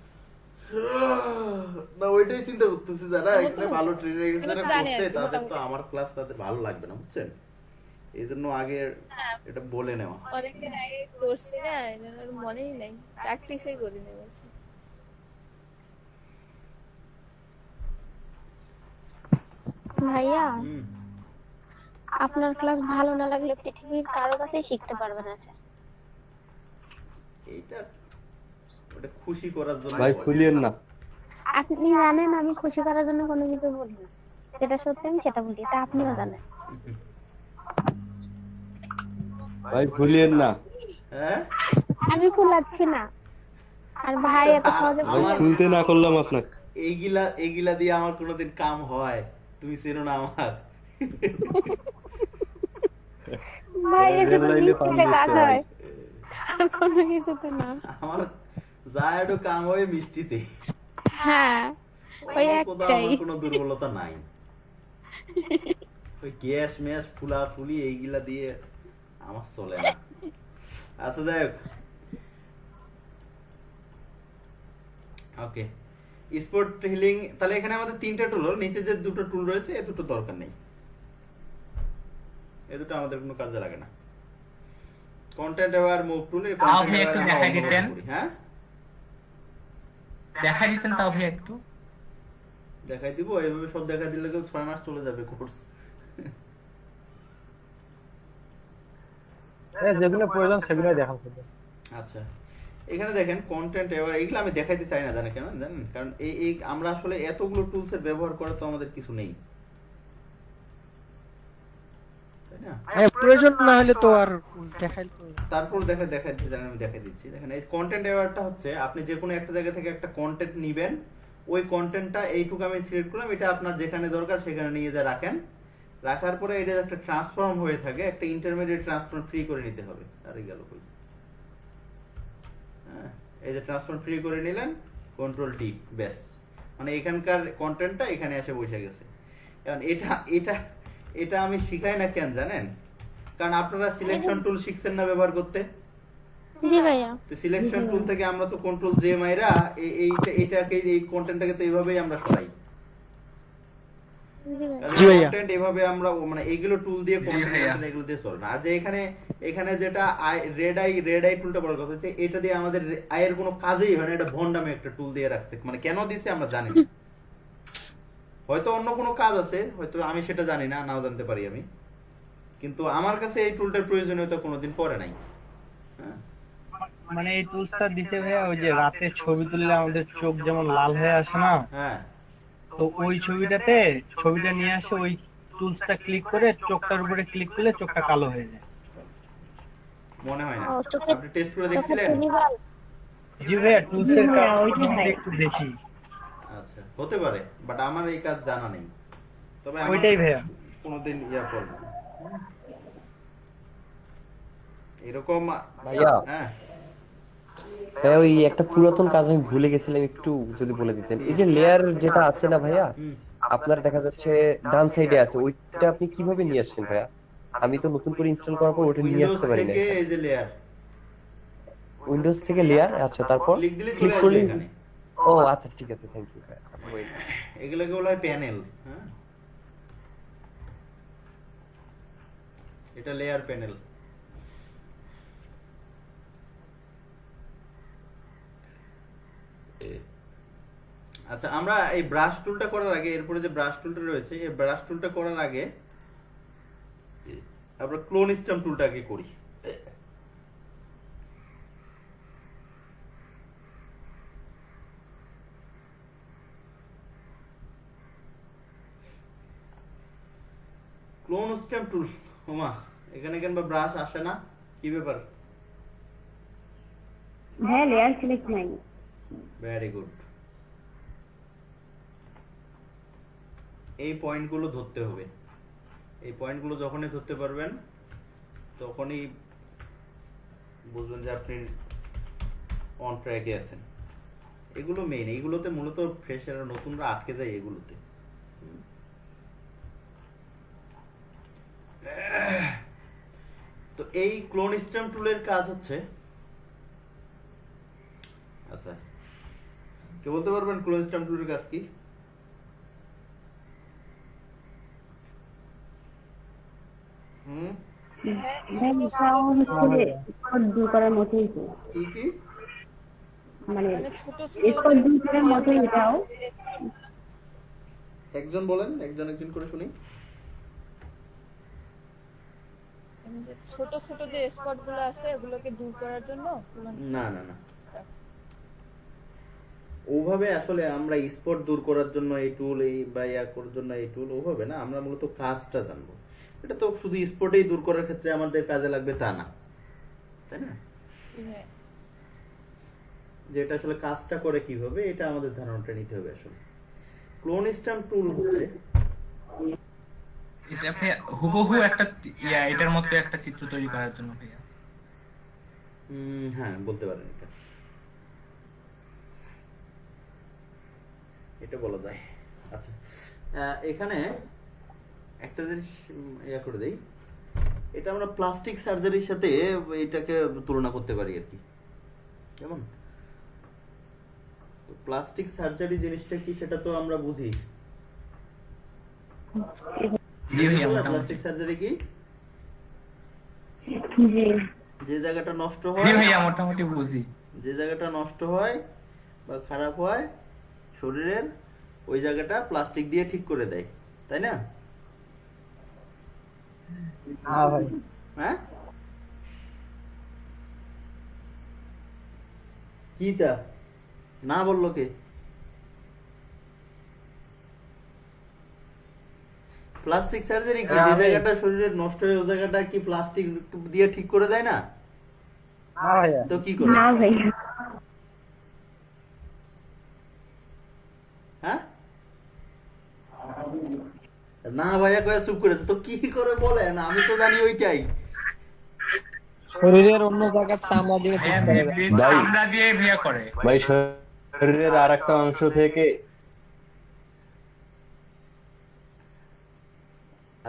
না ওইটাই চিন্তা করতেছি, যারা এখানে ভালো ট্রেনার গেছে যারা জানি করতে, আর কি, তাদের তো মোটামুটি। আমার ক্লাস তাদের ভালো লাগবে না, বুঝছেন? এই জন্য আগে এটা বলে নেওয়া। অনেকদিন আগে করছি না, এই জন্য আর মনেই নাই, প্র্যাকটিসই করি না বলছি। ভাইয়া, আপনার ক্লাস ভালো না লাগলে পৃথিবীর কারো কাছেই শিখতে পারবেন না। এইটা ওটা খুশি করার জন্য ভাই বলে। খুলিয়েন না আপনি জানেন আমি খুশি করার জন্য কোনো কিছু বলি না, যেটা সত্যি আমি সেটা বলি, তা আপনিও জানেন। ভাই খুলিয়েন না হ্যাঁ, আমি ফুলাচ্ছি না, আর ভাই এত সহজে ভাই খুলতে না করলাম আপনাকে। এইগুলা দিয়ে আমার কোনোদিন কাম হয়? তুমি চেনো না আমার। ভাই এসে তো লাইনে পানি মিষ্টিতে কাজ দিচ্ছে ভাই। হয়, আর কোনো কিছু তো না। আমার যা একটু কাম হয় মিষ্টিতে। হ্যাঁ, ওই আমার কোথাও একটাই। আমার কোনো দুর্বলতা নাই। ওই গ্যাস ম্যাস ফুলা ফুলি এইগুলা দিয়ে আমার চলে না। আচ্ছা যাই হোক, ওকে। স্পোর্ট হিলিং, তাহলে এখানে আমাদের 3টা টুল হলো, নিচে যে 2টো টুল রয়েছে এই 2টো দরকার নেই, এই দুটো আমাদের কোনো কাজে লাগে না। কন্টেন্ট অ্যাওয়ার মুভ টুল, এই তাও কন্টেন্ট ভাই একটু দেখাই দিতেন। হ্যাঁ দেখাই দিতেন তাও ভাই একটু। দেখাই দিব, এইভাবে সব দেখাই দিলে কেউ 6 মাস চলে যাবে কোর্স। যেগুলো প্রয়োজন সেগুলো দেখান শুধু। আচ্ছা, এখানে দেখেন কন্টেন্ট এবার এইগুলো আমি দেখাইতে চাই না, জানেন কেন? জানেন কারণ এই আমরা আসলে এতগুলো টুলস এর ব্যবহার করা তো আমাদের কিছু নেই, তাই না? হ্যাঁ, প্রয়োজন না হলে তো আর দেখাই তো। তারপর দেখাইতে জানেন, আমি দেখাই দিচ্ছি। দেখেন এই কন্টেন্ট এওয়ারটা হচ্ছে আপনি যে কোনো একটা জায়গা থেকে একটা কন্টেন্ট নেবেন, ওই কন্টেন্টটা এইটুকু আমি সিলেক্ট করলাম, এটা আপনার যেখানে দরকার সেখানে নিয়ে যা রাখেন, রাখার পরে এটা একটা ট্রান্সফর্ম হয়ে থাকে, একটা ইন্টারমিডিয়েট ট্রান্সফর্ম ফ্রি করে নিতে হবে। আরে গেল কই? এই যে ট্রান্সফর্ম ফ্রি করে নিলেন, কন্ট্রোল টি, ব্যাস, মানে এখানকার কন্টেন্টটা এখানে এসে বসে গেছে। কারণ এটা আমি শিখাই না কেন জানেন? কারণ আপনারা সিলেকশন টুল শিখছেন না ব্যবহার করতে, জি ভাইয়া। তো সিলেকশন টুল থেকে আমরা তো কন্ট্রোল জে মাইরা এইটাকে এই কন্টেন্টটাকে তো এইভাবেই আমরা সরাই। জি ভাইয়া। কন্টেন্ট এভাবে আমরা মানে এইগুলো টুল দিয়ে জি কন্টেন্ট ভাইয়া। এগুলো দিয়ে চলে না। আর যে এখানে যেটা রেড আই টুলটা বলার কথা হচ্ছে, এটা দিয়ে আমাদের আয়ের কোনো কাজেই হয় না, এটা ভন্ডামে একটা টুল দিয়ে রাখছে, মানে কেন দিছে আমরা জানি না। হয়তো অন্য কোনো কাজ আছে, হয়তো আমি সেটা জানি না, নাও জানতে পারি আমি, কিন্তু আমার কাছে এই টুলটার প্রয়োজনীয়তা কোনোদিন পড়ে নাই। হ্যাঁ, মানে এই টুলসটা দিতে ভাইয়া ওই যে রাতে ছবি তুললে আমাদের চোখ যেমন লাল হয়ে আসে না, হ্যাঁ, তো ওই ছবিটা নিয়ে আসে, ওই টুলসটা ক্লিক করে চোখটার উপরে ক্লিক করলে চোখটা কালো হয়ে যায়। মনে হয় না। ও, চোখে আপনি টেস্ট করে চোখে দেখছিলেন? তুলিবাল। জি ভাইয়া, টুলসের কাজ একটু দেখি। আচ্ছা, হতে পারে, বাট আমার এই কাজ জানা নেই। তবে আমার ওইটাই ভাইয়া। কোনোদিন ইয়া করবো এরকম। ভাইয়া হ্যাঁ, ভাইয়া ওই একটা পুরাতন কাজ আমি ভুলে গেছিলাম, একটু যদি বলে দিতেন। এই যে লেয়ার যেটা আছে না ভাইয়া, হুম। আপনার দেখা যাচ্ছে ডান সাইডে আছে, ওইটা আপনি কিভাবে নিয়ে আসছেন ভাইয়া? আমি তো নতুন করে ইনস্টল করার পর ওটা নিয়ে উইন্ডোজ আসতে পারি না। থেকে এই যে লেয়ার উইন্ডোজ থেকে লেয়ার, আচ্ছা তারপর ক্লিক দিলে ক্লিক চলে আসবে করলে, এখানে। ও আচ্ছা ঠিক আছে, থ্যাংক ইউ ভাইয়া। আচ্ছা, wait। এগুলোকে বলা হয় প্যানেল। হ্যাঁ, এটা লেয়ার প্যানেল। আচ্ছা, আমরা এই ব্রাশ টুলটা করার আগে, এরপরে যে ব্রাশ টুলটা রয়েছে, এই ব্রাশ টুলটা করার আগে আমরা ক্লোন স্টেম টুলটাকে করি। ক্লোন স্টেম টুল, ওমা এখানে কেন বা ব্রাশ আসে না, কি ব্যাপার? হ্যাঁ, লেয়ার সিলেক্ট নাই। Very good. এই পয়েন্টগুলো ধরতে হবে। এই পয়েন্টগুলো যখনই ধরতে পারবেন তখনই বুঝবেন যে আপনি অন ট্র্যাকে আছেন। এগুলো মেইন, এইগুলোতে মূলত ফ্রেশাররা নতুনরা আটকে যায় এগুলোতে। তো এই ক্লোন স্টেম টুলের কাজ হচ্ছে, আচ্ছা কে বলতে পারবেন ক্লোন স্টেম টুলের কাজ কি? হুম, দূর করার মতোই তো, কি কি? মানে মানে ছোট স্কোর দূর করার মতোই এটাও। একজন বলেন, একজন করে শুনি। ছোট ছোট যে স্পট গুলো আছে ওগুলোকে দূর করার জন্য না না না, ওভাবে আসলে আমরা স্পট দূর করার জন্য এই টুল, এই বা ইয়া করার জন্য এই টুল, ওভাবে না। আমরা মূলত কাজটা জানবো। এটা তো শুধু স্পটেই দূর করার ক্ষেত্রে আমাদের কাজে লাগবে তা না, তাই না? হ্যাঁ। যে এটা আসলে কাজটা করে কিভাবে, এটা আমাদের ধারণাটা নিতে হবে। আসলে ক্লোন স্টেম টুল হচ্ছে, এটা ভাইয়া হুবহু একটা এটার মধ্যে একটা চিত্র তৈরি করার জন্য ভাইয়া। হ্যাঁ বলতে পারেন, এটা বলা যায়। আচ্ছা, এখানে একটা জিনিস ইয়া করে দেই, এটা আমরা প্লাস্টিক সার্জারির সাথে এটাকে তুলনা করতে পারি আর কি। কেমন? তো প্লাস্টিক সার্জারি জিনিসটা কি সেটা তো আমরা বুঝি। জি ভাইয়া, মোটামুটি। প্লাস্টিক সার্জারি কি? যে জায়গাটা নষ্ট জি হয়, ভাইয়া মোটামুটি বুঝি। যে জায়গাটা নষ্ট হয় বা খারাপ হয় শরীরের, ওই জায়গাটা প্লাস্টিক দিয়ে ঠিক করে দেয়, তাই না? হ্যাঁ ভাই। হ্যাঁ, কি তা না বললো কে? প্লাস্টিক সার্জারি কি? যে জায়গাটা শরীরের নষ্ট হয় ওই জায়গাটা কি প্লাস্টিক দিয়ে ঠিক করে দেয় না? না ভাইয়া। তো কি করে? না ভাই, হ্যাঁ, না ভাইয়া কয়ে চুপ করেছে, তো কি করে বলেন? আমি তো জানি ওইটাই। শরীরের অন্য জায়গার চামড়া দিয়ে ঠিক ভাইয়া করে দেয়। চামড়া দিয়ে ভাইয়া করে। ভাই শরীরের আর একটা অংশ থেকে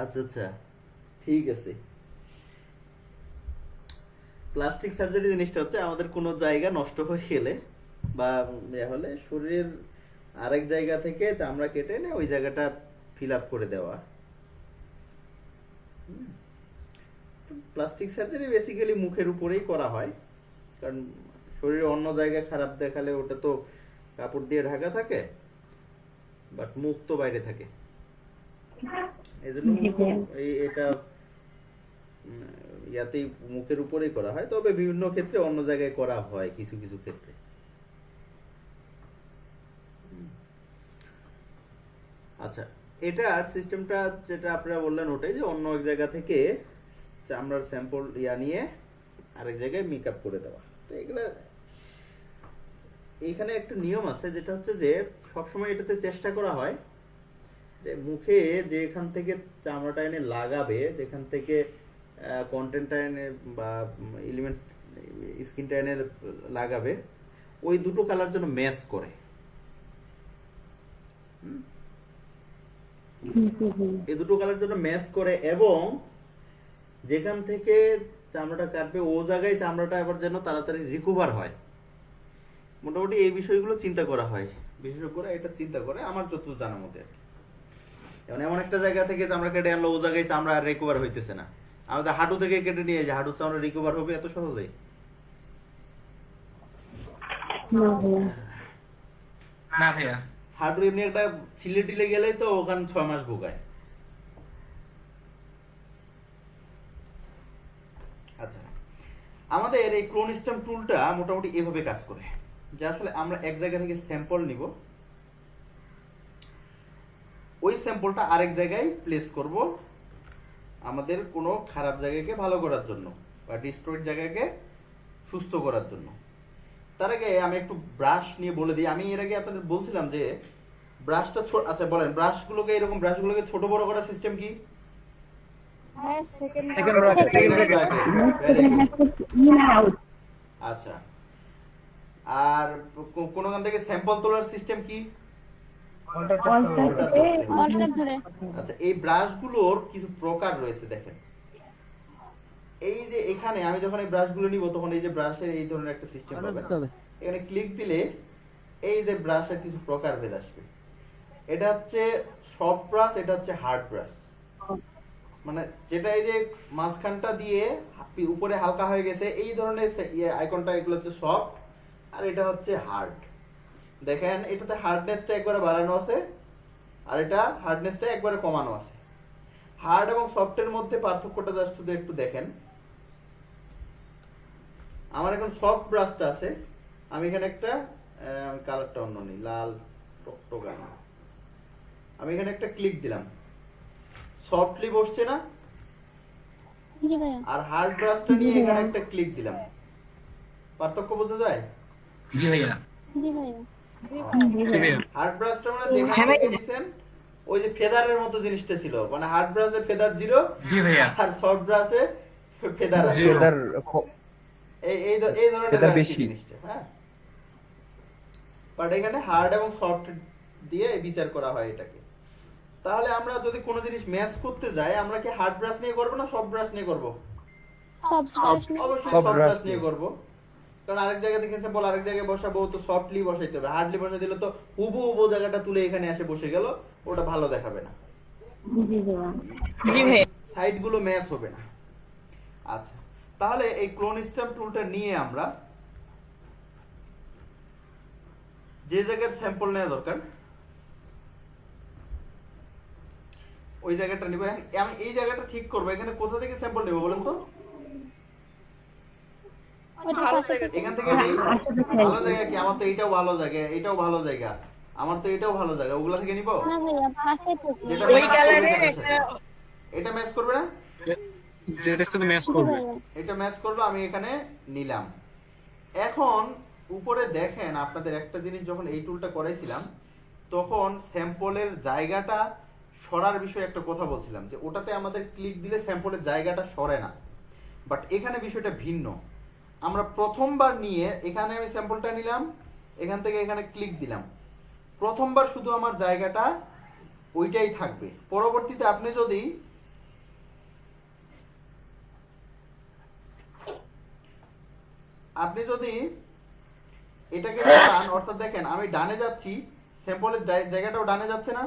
আচ্ছা আচ্ছা, ঠিক আছে। প্লাস্টিক সার্জারি জিনিসটা হচ্ছে আমাদের কোনো জায়গা নষ্ট হয়ে গেলে বা হলে শরীরের আরেক জায়গা থেকে চামড়া কেটে এনে ওই জায়গাটা ফিল আপ করে দেওয়া। প্লাস্টিক সার্জারি বেসিক্যালি মুখের উপরেই করা হয়, কারণ শরীরে অন্য জায়গায় খারাপ দেখালে ওটা তো কাপড় দিয়ে ঢাকা থাকে, বাট মুখ তো বাইরে থাকে। এই জন্য এটা ইয়াতেই মুখের উপরেই করা হয়, তবে বিভিন্ন ক্ষেত্রে অন্য জায়গায় করা হয় কিছু কিছু ক্ষেত্রে। আচ্ছা, এটার সিস্টেমটা যেটা আপনারা বললেন ওটাই, যে অন্য এক জায়গা থেকে চামড়ার স্যাম্পল নিয়ে আরেক জায়গায় মেকআপ করে দেওয়া। তো এগুলা এইখানে একটা নিয়ম আছে, যেটা হচ্ছে যে সবসময় এটাতে চেষ্টা করা হয় যে মুখে যেখান থেকে চামড়াটা এনে লাগাবে, যেখান থেকে কন্টেন্টটা এনে বা এলিমেন্ট স্কিনটা এনে লাগাবে, ওই দুটো কালার যেন ম্যাচ করে। এই দুটো কালার জন্য ম্যাচ করে, এবং যেখান থেকে চামড়াটা কাটবে ও জায়গায় চামড়াটা আবার যেন তাড়াতাড়ি রিকভার হয়। মোটামুটি এই বিষয়গুলো চিন্তা করা হয়, বিশেষজ্ঞরা এটা চিন্তা করে আমার যতদূর জানা মতে। এমন একটা জায়গা থেকে চামড়া কেটে আনলো, ও জায়গায় চামড়া আর রিকভার হইতেছে না, আমাদের হাঁটু থেকে কেটে নিয়ে যে হাঁটুর চামড়া রিকভার হবে এত সহজেই? না ভাইয়া, হাঁটু এমনি একটা ছিলে টিলে গেলেই তো ওখানে 6 মাস ভোগায়। আচ্ছা, আমাদের এই ক্রোনিস্টাম টুলটা মোটামুটি এভাবে কাজ করে, যে আসলে আমরা এক জায়গা থেকে স্যাম্পল নিব, ওই স্যাম্পলটা আরেক জায়গায় প্লেস করব আমাদের কোনো খারাপ জায়গাকে ভালো করার জন্য বা ডিস্ট্রয়েড জায়গাকে সুস্থ করার জন্য। তার আগে আমি একটু ব্রাশ নিয়ে বলে দিই। আমি এর আগে আপনাদের বলছিলাম যে ব্রাশটা আচ্ছা বলেন, ব্রাশগুলোকে এরকম ব্রাশগুলোকে ছোট বড় করার সিস্টেম কি? হ্যাঁ, সেকেন্ড আচ্ছা, আর কোনখান থেকে স্যাম্পল তোলার সিস্টেম কি? আচ্ছা, এই ব্রাশগুলোর কিছু প্রকার রয়েছে দেখেন। এই যে এখানে আমি যখন এই ব্রাশগুলো নিব, তখন এই যে ব্রাশের এই ধরনের একটা সিস্টেম পাবেন। এখানে ক্লিক দিলে এই যে ব্রাশের কিছু প্রকার ভেদ আসবে। এটা হচ্ছে সফট ব্রাশ, এটা হচ্ছে হার্ড ব্রাশ। মানে যেটা এই যে মাঝখানটা দিয়ে উপরে হালকা হয়ে গেছে এই ধরনের আইকনটা, এগুলো হচ্ছে সফট, আর এটা হচ্ছে হার্ড। দেখেন এটাতে হার্ডনেসটা একবারে বাড়ানো আছে, আর এটা হার্ডনেসটা একবারে কমানো আছে। হার্ড এবং সফটের মধ্যে পার্থক্যটা জাস্ট শুধু একটু দেখেন। আমার এখন সফট ব্রাশটা আছে, আমি এখানে একটা কালারটা অন্য নেই, লাল টকটকা। আমি এখানে একটা ক্লিক দিলাম, সফটলি বসছে না? জি ভাইয়া। আর হার্ড ব্রাশটা নিয়ে এখানে একটা ক্লিক দিলাম, পার্থক্য বোঝা যায়? জি ভাইয়া। জি ভাইয়া। হার্ড ব্রাশটা মানে যেখানে দিয়েছেন ওই যে ফেদারের মতো জিনিসটা ছিল, মানে হার্ড ব্রাশে ফেদার 0। জি ভাইয়া। আর সফট ব্রাশে ফেদার আছে, এই ধরনের বেশি জিনিসটা। হ্যাঁ, বাট এখানে হার্ড এবং সফট দিয়ে বিচার করা হয় এটাকে। তাহলে আমরা যদি কোনো জিনিস ম্যাচ করতে যাই, আমরা কি হার্ড ব্রাশ নিয়ে করব না সফট ব্রাশ নিয়ে করব? অবশ্যই সফট ব্রাশ নিয়ে করব, কারণ আরেক জায়গা থেকে বল আরেক জায়গায় বসাবো তো সফটলি বসাইতে হবে। হার্ডলি বসাই দিলে তো হুবহু জায়গাটা তুলে এখানে এসে বসে গেল, ওটা ভালো দেখাবে না, সাইড গুলো ম্যাচ হবে না। আচ্ছা, তাহলে এই ক্রোনিস্টাম টুলটা নিয়ে আমরা যে জায়গার স্যাম্পল নেওয়া দরকার ওই জায়গাটা নিব। আমি এই জায়গাটা ঠিক করবো, এখানে কোথা থেকে স্যাম্পল নেব বলেন তো? এখান থেকে নেই। ভালো জায়গা কি? আমার তো এইটাও ভালো জায়গা, এটাও ভালো জায়গা, আমার তো এটাও ভালো জায়গা, ওগুলা থেকে নিব? না ভাইয়া, পাশে থেকে। যেটা ওই কালারে এটা ম্যাচ করবে না? যেটা সাথে ম্যাচ করবে, এটা ম্যাচ করলো, আমি এখানে নিলাম। এখন উপরে দেখেন আপনাদের একটা জিনিস, যখন এই টুলটা করাইছিলাম তখন স্যাম্পলের জায়গাটা সরার বিষয়ে একটা কথা বলছিলাম, যে ওটাতে আমাদের ক্লিক দিলে স্যাম্পলের জায়গাটা সরে না, বাট এখানে বিষয়টা ভিন্ন। আমরা প্রথমবার নিয়ে এখানে আমি স্যাম্পলটা নিলাম, এখান থেকে এখানে ক্লিক দিলাম, প্রথমবার শুধু আমার জায়গাটা ওইটাই থাকবে। পরবর্তীতে আপনি যদি আপনি যদি এটাকে চান, অর্থাৎ দেখেন আমি ডানে যাচ্ছি, স্যাম্পলের জায়গাটাও ডানে যাচ্ছে না?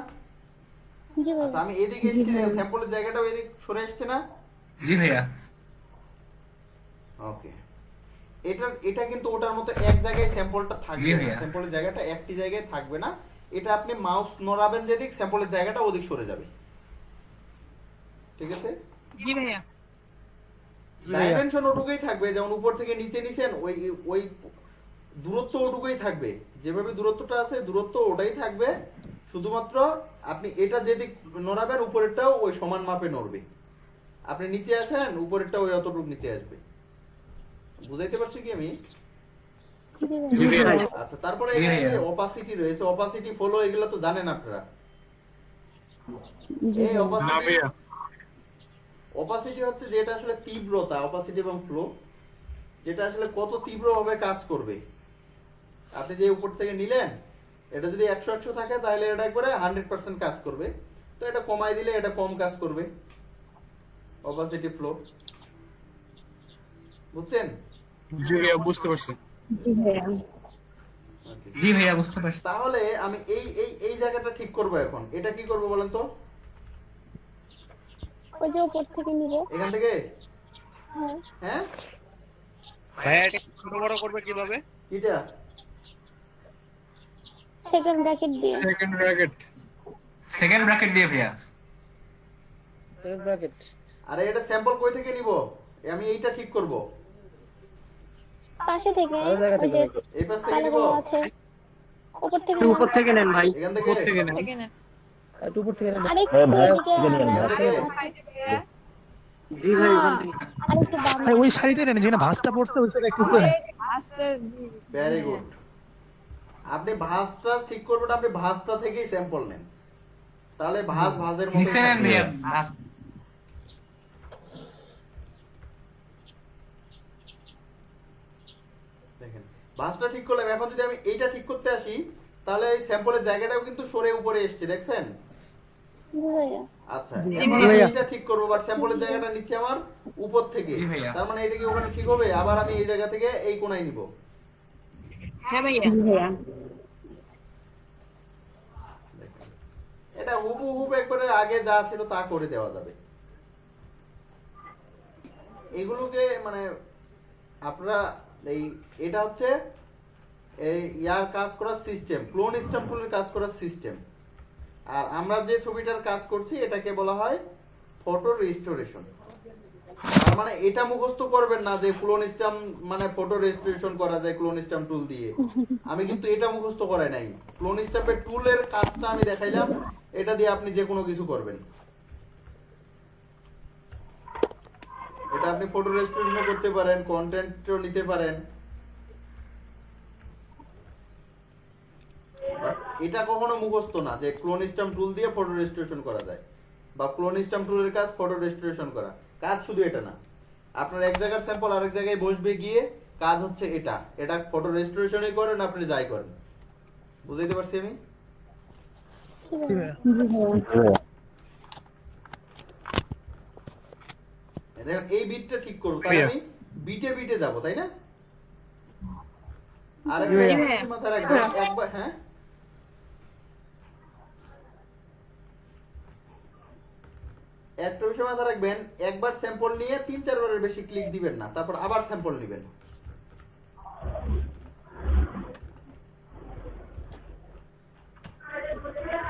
জি ভাইয়া। আচ্ছা আমি এদিকে এসেছি, স্যাম্পলের জায়গাটাও এদিক সরে এসছে না? জি ভাইয়া। ওকে, এটা কিন্তু ওটার মতো এক জায়গায় স্যাম্পলটা থাকবে জি না, ভাইয়া। স্যাম্পলের জায়গাটা একটি জায়গায় থাকবে না। এটা আপনি মাউস নড়াবেন যেদিক, স্যাম্পলের জায়গাটা ওদিক সরে যাবে। ঠিক আছে? জি ভাইয়া। ডাইমেনশন ওটুকুই থাকবে, যেমন উপর থেকে নিচে নিছেন ওই ওই দূরত্ব ওটুকুই থাকবে, যেভাবে দূরত্বটা আছে দূরত্ব ওটাই থাকবে, শুধুমাত্র আপনি এটা যেদিক নড়াবেন উপরেরটাও ওই সমান মাপে নড়বে। আপনি নিচে আসেন, উপরেরটা ওই অতটুকু নিচে আসবে। বুঝাইতে পারছি কি আমি? জি ভাইয়া। আচ্ছা, তারপরে জি এখানে ভাইয়া। অপাসিটি রয়েছে, অপাসিটি ফলো, এগুলো তো জানেন আপনারা। এই অপাসিটি হচ্ছে যেটা আসলে তীব্রতা, অপাসিটি এবং ফ্লো, যেটা আসলে কত তীব্রভাবে কাজ করবে। আপনি যে উপর থেকে নিলেন, এটা যদি 100 থাকে তাহলে এটা একবারে 100% কাজ করবে, তো এটা কমাই দিলে এটা কম কাজ করবে। অপাসিটি ফ্লো, বুঝছেন? জি ভাইয়া বুঝতে পারছি। Okay. জি ভাইয়া বুঝতে পারছি। তাহলে আমি এই এই এই জায়গাটা ঠিক করব এখন। এটা কি করব বলেন তো? ওই যে উপর থেকে নিব। এখান থেকে? হ্যাঁ। হ্যাঁ, ভাইয়া এটা ছোট বড় করবে কিভাবে? কিটা? সেকেন্ড ব্র্যাকেট দিয়ে। Second bracket. সেকেন্ড ব্র্যাকেট দিয়ে ভাইয়া। Second bracket. আরে এটা স্যাম্পল কই থেকে নিব? আমি এইটা ঠিক করব। পাশে থেকে আরো জায়গা ওই থেকে যে এই পাশ থেকে কালো নিব? কালো আছে। উপর থেকে উপর থেকে নেন ভাই। এখান থেকে? উপর থেকে নেন। থেকে না একটু উপর থেকে নেন। আরেকটু এদিকে আমরা জি ভাই ওখান থেকে। আরেকটু বাম ভাই ওই শাড়িতে নেন যেখানে ভাঁজটা পড়ছে ওই জায়গায় একটু উপরে নেন। আস্তে ভেরি গুড। আপনি ভাঁজটা ঠিক করবেন, আপনি ভাঁজটা থেকেই স্যাম্পল নেন, তাহলে ভাঁজের মতো নিচে নেন ভাইয়া। দেখেন ভাঁজটা ঠিক করলাম। এখন যদি আমি এইটা ঠিক করতে আসি, তাহলে এই স্যাম্পলের জায়গাটাও কিন্তু সরে উপরে এসেছে, দেখছেন? জি ভাইয়া। আচ্ছা, এখন আমি এইটা ঠিক করব, বাট স্যাম্পলের জায়গাটা নিচে আমার উপর থেকে। জি ভাইয়া। তার মানে এটা কি ওখানে ঠিক হবে? আবার আমি এই জায়গা থেকে এই কোণায় নিব। হ্যাঁ ভাইয়া। দেখেন, এটা হুবহু একবারে আগে যা ছিল তা করে দেওয়া যাবে। এগুলোকে মানে আপনারা এই এটা হচ্ছে এই ইয়ার কাজ করার সিস্টেম, ক্লোন স্ট্যাম্প টুলের কাজ করার সিস্টেম। আর আমরা যে ছবিটার কাজ করছি এটাকে বলা হয় ফটো রেস্টোরেশন। তার মানে এটা মুখস্থ করবেন না যে ক্লোন স্ট্যাম্প মানে ফটো রেস্টোরেশন করা যায় ক্লোন স্ট্যাম্প টুল দিয়ে। আমি কিন্তু এটা মুখস্থ করাই নাই। ক্লোন স্ট্যাম্পের টুলের কাজটা আমি দেখাইলাম, এটা দিয়ে আপনি যে কোনো কিছু করবেন। এটা আপনি ফটো রেস্টোরেশনও করতে পারেন, কন্টেন্টও নিতে পারেন। এটা কখনো মুখস্থ না যে ক্লোন স্ট্যাম্প টুল দিয়ে ফটো রেস্টোরেশন করা যায়, বা ক্লোন স্ট্যাম্প টুলের কাজ ফটো রেস্টোরেশন করা। কাজ শুধু এটা না, আপনার এক জায়গার স্যাম্পল আরেক জায়গায় বসবে গিয়ে কাজ হচ্ছে এটা। এটা ফটো রেস্টোরেশনই করেন আপনি যাই করেন। বুঝাইতে পারছি আমি? দেখেন এই বিটটা ঠিক করব, তাহলে আমি বিটে বিটে যাব, তাই না? আর একটা মাথা রাখবেন একবার, হ্যাঁ একটা বিষয় মাথা রাখবেন, একবার স্যাম্পল নিয়ে 3-4 বারের বেশি ক্লিক দিবেন না, তারপর আবার স্যাম্পল নেবেন।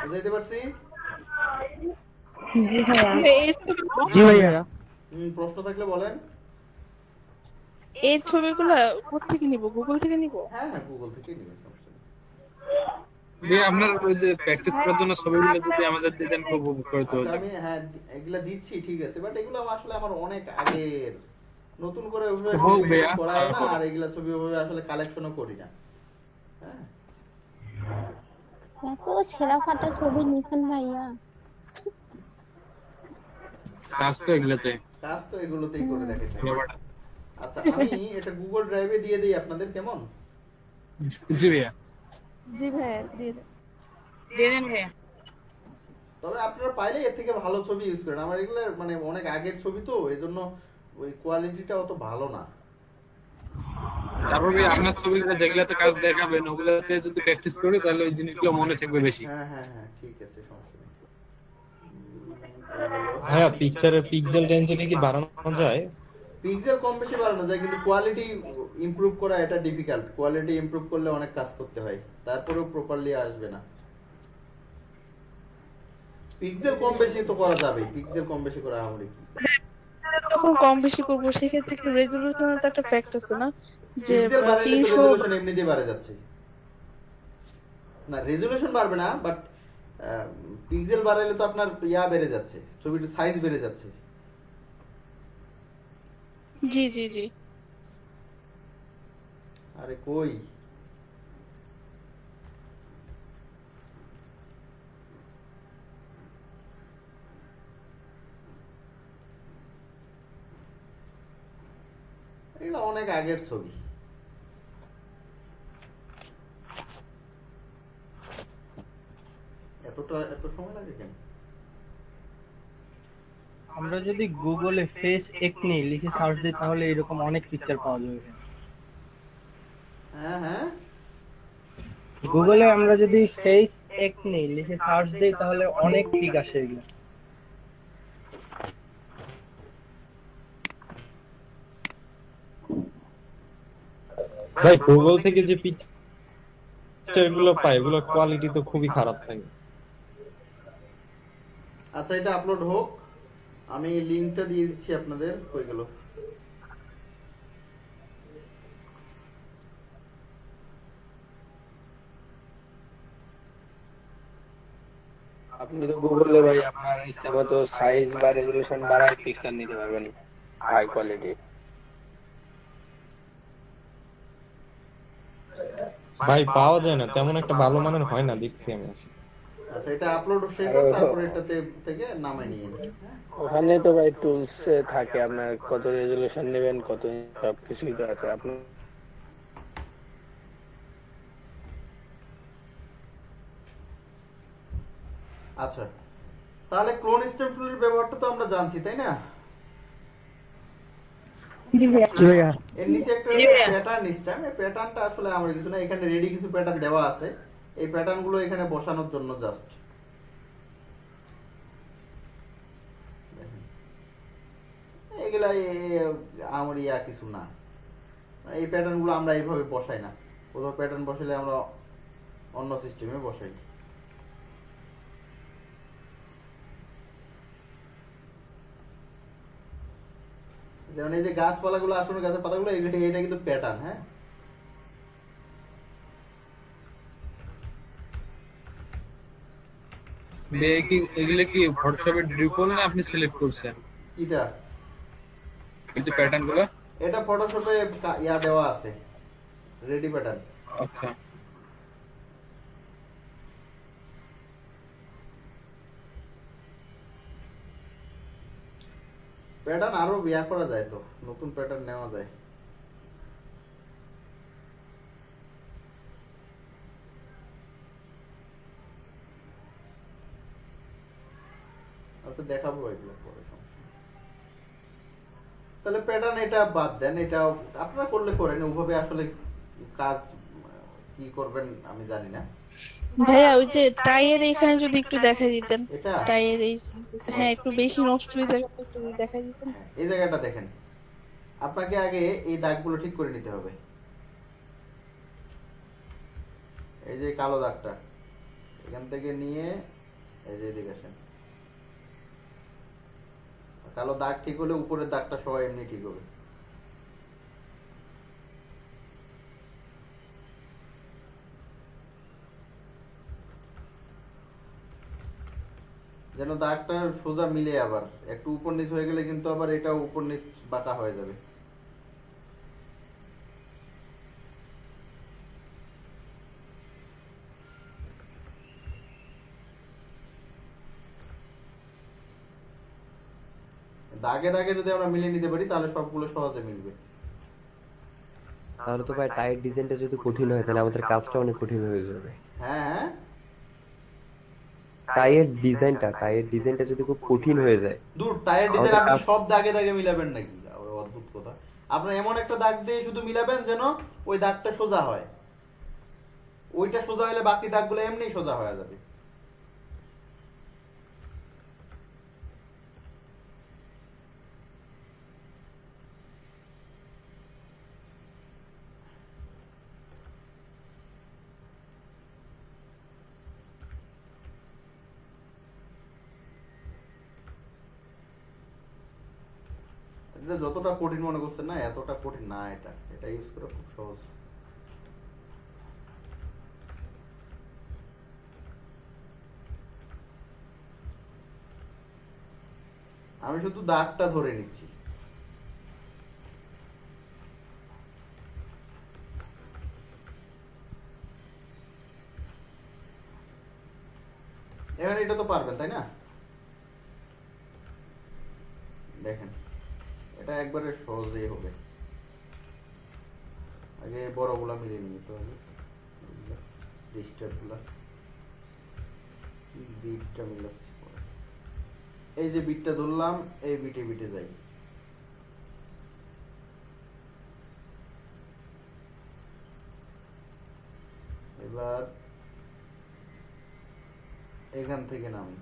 বুঝাইতে পারছি? জি ভাইয়া। প্রশ্ন থাকলে বলেন। এই ছবিগুলো কোথেকে নিব? গুগল থেকে নিব? হ্যাঁ হ্যাঁ, গুগল থেকে নেবেন, সমস্যা নেই। ভাই আপনার ওই যে প্র্যাকটিস করার জন্য ছবিগুলো যদি আমাদের দিতেন খুব উপকার হতো। আচ্ছা, আমি হ্যাঁ এগুলা দিচ্ছি, ঠিক আছে, বাট এগুলো আসলে আমার অনেক আগের, নতুন করে ওইভাবে হোক ভাইয়া। করা হয় না, আর এগুলা ছবি ওইভাবে আসলে কালেকশনও করি না। হ্যাঁ, এত ছেঁড়া ফাটা ছবি নিছেন ভাইয়া। কাজ তো এগুলোতে। কাজ তো এগুলোতেই করে দেখেছি। আচ্ছা, আমি এটা গুগল ড্রাইভে দিয়ে দিই আপনাদের, কেমন? জি ভাইয়া। জি ভাইয়া দিয়ে দেন। দিয়ে দেন ভাইয়া। তবে আপনারা পাইলে এর থেকে ভালো ছবি ইউজ করেন। আমার এগুলো মানে অনেক আগের ছবি তো, এই জন্য ওই কোয়ালিটিটা অত ভালো না। তারপর ভাই আপনার ছবিগুলো যেগুলাতে কাজ দেখাবেন ওগুলাতে যদি প্র্যাকটিস করি তাহলে ওই জিনিসগুলো মনে থাকবে বেশি। হ্যাঁ হ্যাঁ হ্যাঁ ঠিক আছে, সমস্যা নেই। হ্যাঁ, পিকচারের পিক্সেল ডেনসিটি কি বাড়ানো যায়? পিক্সেল কম বেশি বাড়ানো যায়, কিন্তু কোয়ালিটি ইমপ্রুভ করা এটা ডিফিকাল্ট। কোয়ালিটি ইমপ্রুভ করলে অনেক কাজ করতে হয়, তারপরেও প্রপারলি আসবে না। পিক্সেল কম বেশি তো করা যাবে, পিক্সেল কম বেশি করা আমরা কি যখন কম বেশি করবো সেক্ষেত্রে কি রেজলিউশনের তো একটা ফ্যাক্ট আছে না, যে পিক্সেল বাড়ালে তো 300 রেজোলিউশন এমনিতেই বাড়ে যাচ্ছে। না, রেজোলিউশন বাড়বে না, বাট পিক্সেল বাড়ালে তো আপনার ইয়া বেড়ে যাচ্ছে, ছবিটার সাইজ বেড়ে যাচ্ছে। জি জি জি। আরে কই এগুলো অনেক আগের ছবি। এত সময় লাগে কেন? আমরা যদি গুগলে ফেস একনি লিখে সার্চ দিই তাহলে এরকম অনেক পিকচার পাওয়া যাবে। হ্যাঁ হ্যাঁ, গুগলে আমরা যদি ফেস একনি লিখে সার্চ দিই তাহলে অনেক পিক আসে এগুলো। ভাই গুগল থেকে যে পিকচার গুলো পাই ওগুলোর কোয়ালিটি তো খুবই খারাপ থাকে। আচ্ছা এটা আপলোড হোক, আমি লিংকটা দিয়ে দিচ্ছি আপনাদের। কই গেল? আপনি তো গুগলে ভাই আপনার ইচ্ছা মতো সাইজ বা রেজলিউশন বাড়ায় পিকচার নিতে পারবেন হাই কোয়ালিটি। ভাই পাওয়া যায় না, তেমন একটা ভালো মানের হয় না দেখছি আমি। আচ্ছা এটা আপলোড শেষ হোক, তারপর এটাতে থেকে নামাই নিয়ে নিন। ওখানে তো ভাই টুলস থাকে আপনার কত রেজলিউশন নেবেন কত সব কিছুই তো আছে আপনার। আচ্ছা তাহলে ক্লোন স্টেপ টুলের ব্যবহারটা তো আমরা জানছি, তাই না? এর নিচে একটা প্যাটার্ন স্ট্যাম্প, এই প্যাটার্নটা আসলে আমরা কিছু না, এখানে রেডি কিছু প্যাটার্ন দেওয়া আছে, এই প্যাটার্ন গুলো এখানে বসানোর জন্য জাস্ট। এগুলা আমার ইয়া কিছু না, এই প্যাটার্ন গুলো আমরা এইভাবে বসাই না, কোথাও প্যাটার্ন বসালে আমরা অন্য সিস্টেমে বসাই। যেমন এই যে গাছপালাগুলো, আসলে গাছের পাতাগুলো, এটা কিন্তু প্যাটার্ন। হ্যাঁ এগুলো কি ফটোশপে ড্রু করলে আপনি সিলেক্ট করছেন এটা? এই যে প্যাটার্ন গুলো এটা ফটোশপে ইয়া দেওয়া আছে, রেডি প্যাটার্ন। আচ্ছা প্যাটার্ন আরো ইয়া করা যায়, তো নতুন প্যাটার্ন নেওয়া যায়। আচ্ছা দেখাবো এগুলো পরে, সমস্যা নেই। তাহলে প্যাটার্ন এটা বাদ দেন, এটা আপনারা করলে করেন, ওভাবে আসলে কাজ কি করবেন আমি জানি না। ভাইয়া ওই যে টাইয়ের এখানে যদি একটু দেখা দিতেন, এটা টাইয়ের এই হ্যাঁ একটু বেশি নষ্ট হয়ে যায়, একটু দেখা দিতেন। এই জায়গাটা দেখেন, আপনাকে আগে এই দাগগুলো ঠিক করে নিতে হবে। এই যে কালো দাগটা এখান থেকে নিয়ে এই যে এদিকে আসেন, কালো দাগ ঠিক হলে উপরের দাগটা সবাই এমনি ঠিক হবে। যেন দাগটা সোজা মিলে, আবার একটু উপর নিচ হয়ে গেলে কিন্তু আবার এটা উপর নিচ বাঁকা হয়ে যাবে। দাগে দাগে যদি আমরা মিলিয়ে নিতে পারি তাহলে সবগুলো সহজে মিলবে। তাহলে তো ভাই টায়ার ডিজাইনটা যদি কঠিন হয় তাহলে আমাদের কাজটা অনেক কঠিন হয়ে যাবে। হ্যাঁ হ্যাঁ, টায়ার ডিজাইনটা যদি খুব কঠিন হয়ে যায়, দূর টায়ার ডিজাইন আপনি সব দাগে দাগে মিলাবেন নাকি? অদ্ভুত কথা। আপনার এমন একটা দাগ দিয়ে শুধু মিলাবেন যেন ওই দাগটা সোজা হয়, ওইটা সোজা হলে বাকি দাগগুলো এমনি সোজা হয়ে যাবে। এটা যতটা কঠিন মনে করছেন না, এতটা কঠিন না। এটা এটা ইউজ করা খুব সহজ। আমি শুধু দাগটা ধরে নিচ্ছি। এখানে এটা তো পারবেন তাই না? দেখেন এটা একবারে সহজেই হবে। আগে বড়গুলা মিলিয়ে নিতে হবে, ডিস্টারগুলা বিটটা মিলাচ্ছি। এই যে বিটটা ধরলাম, এই বিটে বিটে যাই। এবার এখান থেকে নামি,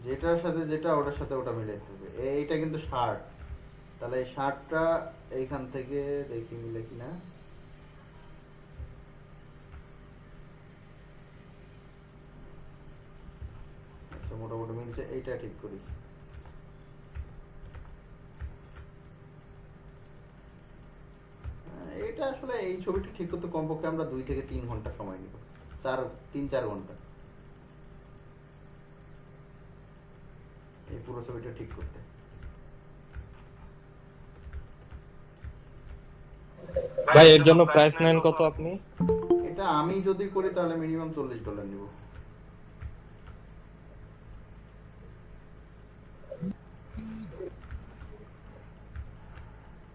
যেটার সাথে যেটা ওটার সাথে ওটা মিলাইতে হবে। এইটা কিন্তু শার্ট, তাহলে এই শার্টটা এইখান থেকে দেখি মিলে কিনা। আচ্ছা মোটামুটি মিলছে, এইটা ঠিক করি। এটা আসলে এই ছবিটা ঠিক করতে কমপক্ষে আমরা 2 থেকে 3 ঘন্টা সময় নিব, 3-4 ঘন্টা এই পুরো ছবিটা ঠিক করতে। ভাই এর জন্য প্রাইস নেন কত আপনি? এটা আমি যদি করি তাহলে মিনিমাম $40 নিব।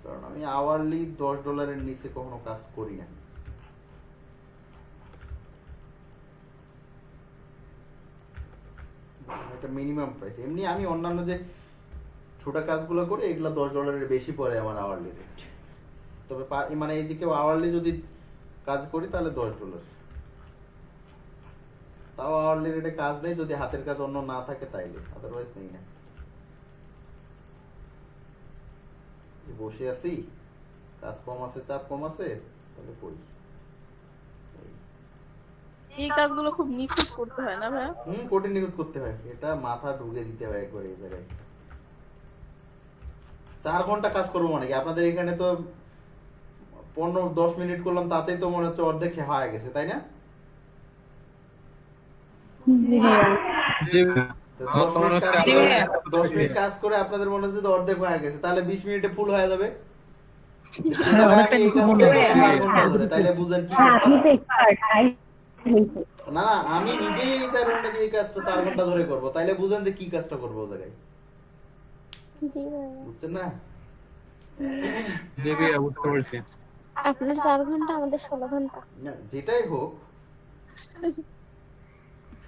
কারণ আমি আওয়ারলি $10 নিচে কখনো কাজ করি না। এটা মিনিমাম প্রাইস। এমনি আমি অন্যান্য যে ছোট কাজগুলো করি এগুলা $10 বেশি পড়ে আমার আওয়ারলি রেট। তবে মানে এই যে কেউ আওয়ারলি যদি কাজ করি তাহলে $10। তাও আওয়ারলি রেটে কাজ নেই যদি হাতের কাজ অন্য না থাকে তাইলে, আদারওয়াইজ নেই না। বসে আছি, কাজ কম আছে, চাপ কম আছে, তাহলে করি। এই কাজগুলো খুব নিখুঁত করতে হয় না ভাই? কঠিন নিখুঁত করতে হয়, এটা মাথা ঢুকে দিতে হয় একবার এই জায়গায়। 4 ঘন্টা কাজ করবো মানে কি, আপনাদের এখানে তো 15-10 মিনিট করলাম, তাতেই তো মনে হচ্ছে অর্ধেক হয়ে গেছে তাই না? 10 মিনিট কাজ করে আপনাদের মনে হচ্ছে অর্ধেক হয়ে গেছে, তাহলে 20 মিনিটে ফুল হয়ে যাবে। তাইলে বুঝেন কি না, আমি নিজেই এই 4 ঘন্টা এই কাজটা 4 ঘন্টা ধরে করবো, তাইলে বুঝেন যে কি কাজটা করবো ও জায়গায়। বুঝছেন না? জি ভাইয়া বুঝতে পারছি। আপনার 4 ঘন্টা, আমাদের 16 ঘন্টা। না যেটাই হোক,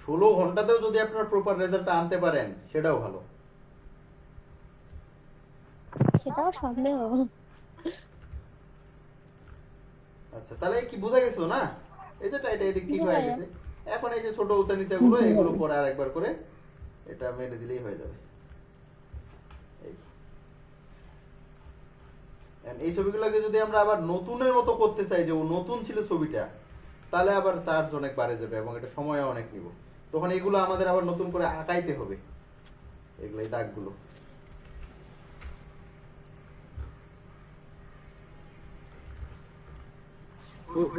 16 ঘন্টাতেও যদি আপনার প্রপার রেজাল্ট আনতে পারেন সেটাও ভালো। সেটাও সন্দেহ। আচ্ছা তাহলে কি বোঝা গেছিল না? এই যে এটা এদিক ঠিক হয়ে গেছে। এখন এই যে ছোট উঁচা নিচা গুলো এগুলো পরে আরেকবার করে এটা মেরে দিলেই হয়ে যাবে। এই ছবিগুলোকে যদি আমরা আবার নতুনের মতো করতে চাই, যে ও নতুন ছিল ছবিটা, তাহলে আবার চার্জ অনেক বাড়ে যাবে এবং এটা সময় অনেক নিব। তখন এগুলো আমাদের আবার নতুন করে আঁকাইতে হবে, এগুলো এই দাগগুলো।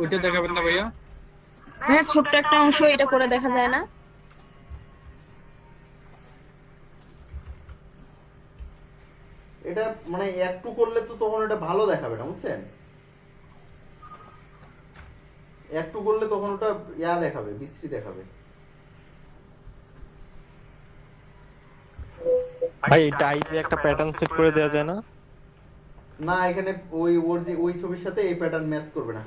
ওইটা দেখাবেন না ভাইয়া? হ্যাঁ ছোট্ট একটা অংশ এটা করে দেখা যায় না? এটা মানে একটু করলে তো তখন এটা ভালো দেখাবে না, বুঝছেন? একটু করলে তখন ওটা ইয়া দেখাবে, বিশ্রী দেখাবে। ভাই এটা আইতে একটা প্যাটার্ন সেট করে দেওয়া যায় না? না এখানে ওই ছবির সাথে এই প্যাটার্ন ম্যাচ করবে না।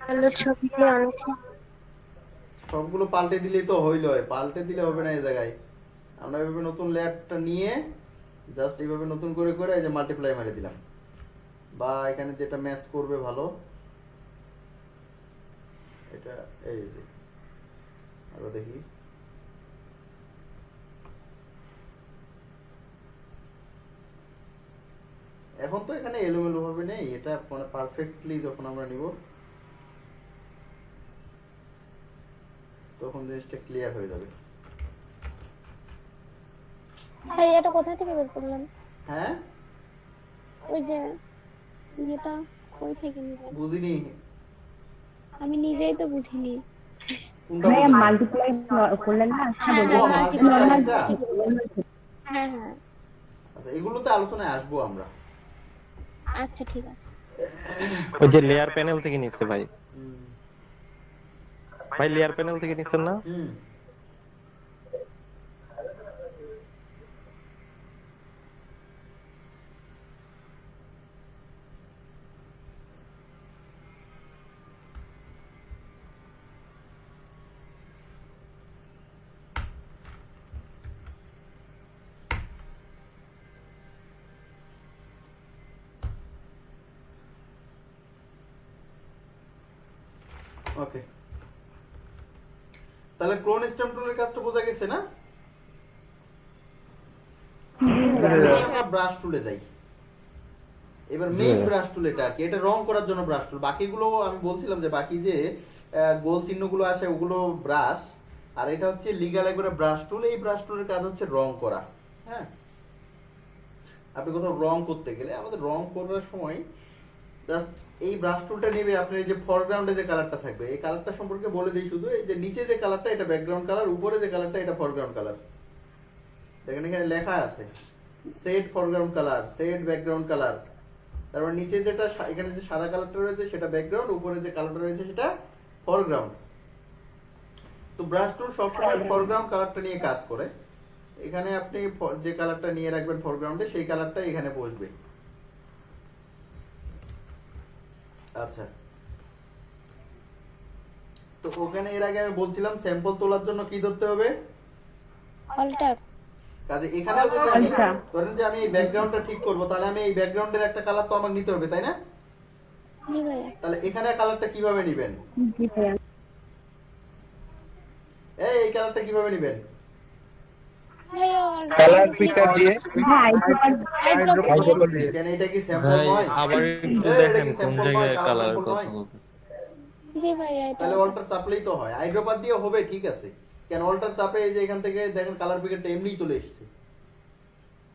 হ্যালো ছবিতে অনেক সবগুলো পাল্টে দিলেই তো হইল, পাল্টে দিলে হবে না এই জায়গায়। আমরা এভাবে নতুন লেয়ারটা নিয়ে জাস্ট এইভাবে নতুন করে করে এই যে মাল্টিপ্লাই মেরে দিলাম, বা এখানে যেটা ম্যাচ করবে ভালো এটা এই যে আরো দেখি, এখন তো এখানে এলোমেলো ভাবে নেই, এটা মানে পারফেক্টলি যখন আমরা নিব তখন জিনিসটা ক্লিয়ার হয়ে যাবে। ভাই এটা কোথা থেকে বের করলেন? হ্যাঁ ওই যে যেটা কই থেকে নিলেন? বুঝিনি, আমি নিজেই তো বুঝিনি। কোনটা বুঝিনি? মাল্টিপ্লাই করলেন না? হ্যাঁ হ্যাঁ আচ্ছা, এগুলোতে আলোচনায় আসবো আমরা। আচ্ছা ঠিক আছে। ওই যে লেয়ার প্যানেল থেকে নিচ্ছে ভাই, ভাই লেয়ার প্যানেল থেকে নিচ্ছেন না? ওকে, তাহলে ক্লোন স্টেম টুলের কাজটা বোঝা গেছে না? আমরা ব্রাশ টুলে যাই। এবার মেইন ব্রাশ টুল এটা কি, এটা রং করার জন্য ব্রাশ টুল। বাকিগুলো আমি বলছিলাম যে বাকি যে গোল চিহ্নগুলো আসে ওগুলো ব্রাশ, আর এটা হচ্ছে লিগ্যাল একবারে ব্রাশ টুল। এই ব্রাশ টুলের কাজ হচ্ছে রং করা। হ্যাঁ, আপনি কোথাও রং করতে গেলে আমাদের রং করার সময় জাস্ট এই ব্রাশ টুলটা নেবে, আপনার এই যে ফরগ্রাউন্ডে যে কালারটা থাকবে এই কালারটা সম্পর্কে বলে দিই শুধু, এই যে নিচে যে কালারটা এটা ব্যাকগ্রাউন্ড কালার, উপরে যে কালারটা এটা ফরগ্রাউন্ড কালার। দেখেন এখানে লেখা আছে set foreground colour, set background colour. তারপর নিচে যেটা এখানে যে সাদা কালারটা রয়েছে সেটা ব্যাকগ্রাউন্ড, উপরে যে কালারটা রয়েছে সেটা ফরগ্রাউন্ড। তো ব্রাশ টুল সবসময় ফরগ্রাউন্ড কালারটা নিয়ে কাজ করে। এখানে আপনি যে কালারটা নিয়ে রাখবেন ফরগ্রাউন্ডে সেই কালারটা এখানে বসবে। আচ্ছা, তো ওখানে এর আগে আমি বলছিলাম স্যাম্পল তোলার জন্য কি ধরতে হবে? অল্টার। কাজে এখানে যদি আমি ধরেন যে আমি এই ব্যাকগ্রাউন্ডটা ঠিক করব, তাহলে আমি এই ব্যাকগ্রাউন্ডের একটা কালার তো আমার নিতে হবে, তাই না? জি ভাইয়া। তাহলে এখানে কালারটা কিভাবে নেবেন? জি ভাইয়া। এই কালারটা কিভাবে নেবেন? কালার পিকার দিয়ে, হ্যাঁ হাইড্রোপল দিয়ে। কেন এটা কি স্যাম্পল নয়? আবার একটু দেখেন কোন জায়গায় কালার কথা বলতেছে। জি ভাইয়া এটা তাহলে অল্টার চাপলেই তো হয়, হাইড্রোপাত দিয়ে হবে, ঠিক আছে। কেন অল্টার চাপে এই যে এখান থেকে দেখেন কালার পিকারটা এমনিই চলে এসেছে।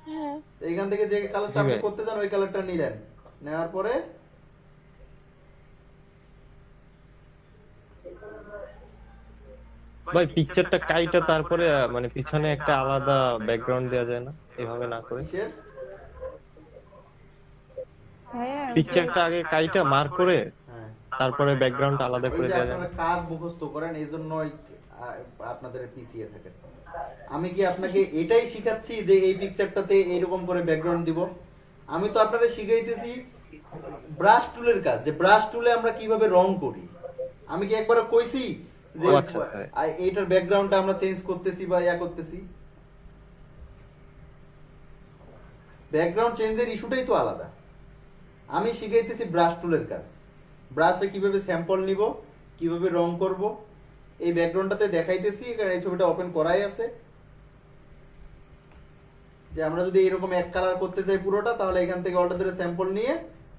হ্যাঁ, এখান থেকে যে কালারটা আপনি করতে চান ওই কালারটা নিলেন, নেওয়ার পরে ভাই পিকচারটা কাইটা তারপরে মানে পিছনে একটা আলাদা ব্যাকগ্রাউন্ড দেওয়া যায় না এভাবে না করে? পিকচারটা আগে কাইটা মার্ক করে তারপরে ব্যাকগ্রাউন্ড আলাদা করে দেওয়া যায়। আপনারা কাজ মুখস্থ করেন, এইজন্য আপনাদের পিছিয়ে থাকেন। আমি কি আপনাকে এটাই শিখাচ্ছি যে এই পিকচারটাতে এরকম করে ব্যাকগ্রাউন্ড দিব? আমি তো আপনাদের শিখাইতেছি ব্রাশ টুলের কাজ, যে ব্রাশ টুলে আমরা কিভাবে রং করি। আমি কি একবার কইছি যে এইটার ব্যাকগ্রাউন্ডটা আমরা চেঞ্জ করতেছি বা ইয়া করতেছি? ব্যাকগ্রাউন্ড চেঞ্জের ইস্যুটাই তো আলাদা। আমি শিখাইতেছি ব্রাশ টুলের কাজ, ব্রাশে কিভাবে স্যাম্পল নিব, কিভাবে রং করব। এই ব্যাকগ্রাউন্ডটাতে দেখাইতেছি, কারণ এই ছবিটা ওপেন করাই আছে, যে আমরা যদি এরকম এক কালার করতে চাই পুরোটা, তাহলে এখান থেকে অল্টার ধরে স্যাম্পল নিয়ে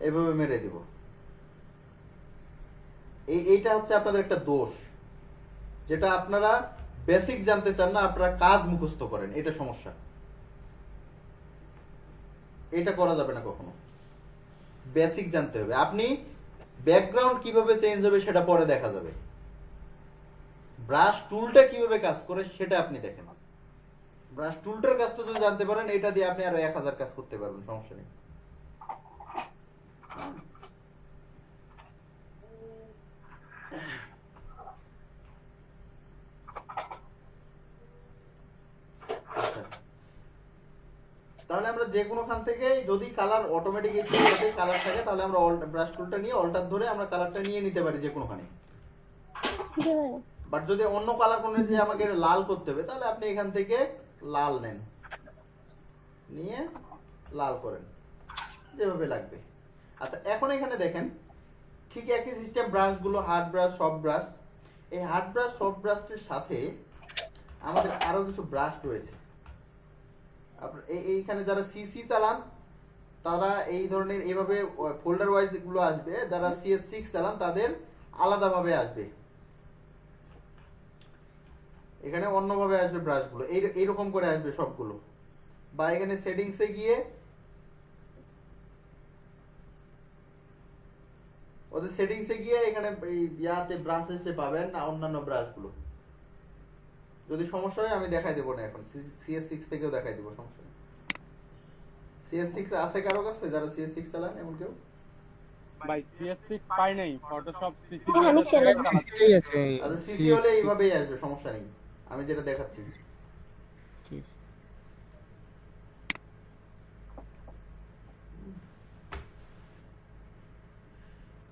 এইভাবে মেরে দিব। এইটা হচ্ছে আপনাদের একটা দোষ, যেটা আপনারা বেসিক জানতে চান না, আপনারা কাজ মুখস্থ করেন, এটা সমস্যা। এটা করা যাবে না কখনো, বেসিক জানতে হবে। আপনি ব্যাকগ্রাউন্ড কিভাবে চেঞ্জ হবে সেটা পরে দেখা যাবে, ব্রাশ টুলটা কিভাবে কাজ করে সেটা আপনি দেখেন। ব্রাশ টুলটার কাজটা যদি জানতে পারেন, এটা দিয়ে আপনি আরো 1000 কাজ করতে পারবেন, সমস্যা নেই। আচ্ছা, তাহলে আমরা যে কোনো খান থেকে যদি কালার অটোমেটিক এই ছবিটাতে কালার থাকে, তাহলে আমরা ব্রাশ টুলটা নিয়ে অল্টার ধরে আমরা কালারটা নিয়ে নিতে পারি যে কোনোখানে। বাট যদি অন্য কালার কোনো যে আমাকে লাল করতে হবে তাহলে আপনি এখান থেকে লাল নেন, নিয়ে লাল করেন যেভাবে লাগবে। আচ্ছা এখন এখানে দেখেন ঠিক একই সিস্টেম, ব্রাশগুলো হার্ড ব্রাশ, সফট ব্রাশ। এই হার্ড ব্রাশ, সফট ব্রাশের সাথে আমাদের আরো কিছু ব্রাশ রয়েছে। আপনার এইখানে যারা সিসি চালান তারা এই ধরনের এইভাবে ফোল্ডার ওয়াইজ গুলো আসবে, যারা CS6 চালান তাদের আলাদাভাবে আসবে, এখানে অন্যভাবে আসবে ব্রাশগুলো, এইরকম করে আসবে সবগুলো। বা এখানে সেটিংসে গিয়ে ওদের সেটিংসে গিয়ে এখানে এই ইয়াতে ব্রাশেসে পাবেন না অন্যান্য ব্রাশগুলো। যদি সমস্যা হয় আমি দেখাই দেবো না, এখন CS6 থেকেও দেখাই দেবো, সমস্যা নেই। CS6 আছে কারো কাছে যারা CS6 চালান এমন কেউ? ভাই CS6 পাই নাই, ফটোশপ সিসি আমি চালাই। আচ্ছা সিসি হলে এইভাবেই আসবে, সমস্যা নেই, আমি যেটা দেখাচ্ছি।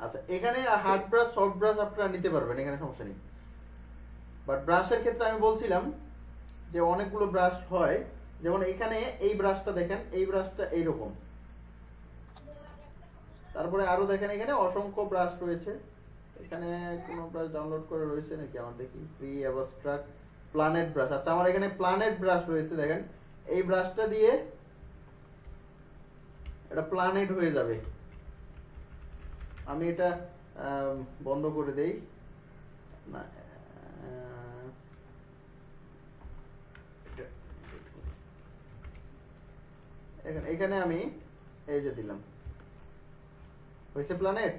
আচ্ছা এখানে হার্ড ব্রাশ, সফট ব্রাশ আপনারা নিতে পারবেন, এখানে সমস্যা নেই। বাট ব্রাশের ক্ষেত্রে আমি বলছিলাম যে অনেকগুলো ব্রাশ হয়, যেমন এখানে এই ব্রাশটা দেখেন, এই ব্রাশটা এইরকম। তারপরে আরো দেখেন এখানে অসংখ্য ব্রাশ রয়েছে। এখানে কোনো ব্রাশ ডাউনলোড করে রয়েছে নাকি আমার দেখি, ফ্রি অ্যাবস্ট্রাক্ট প্ল্যানেট ব্রাশ। আচ্ছা আমার এখানে প্ল্যানেট ব্রাশ রয়েছে, দেখেন এই ব্রাশটা দিয়ে এটা প্ল্যানেট হয়ে যাবে। আমি এটা বন্ধ করে দেই না, এখানে আমি এই যে দিলাম, হয়েছে প্ল্যানেট।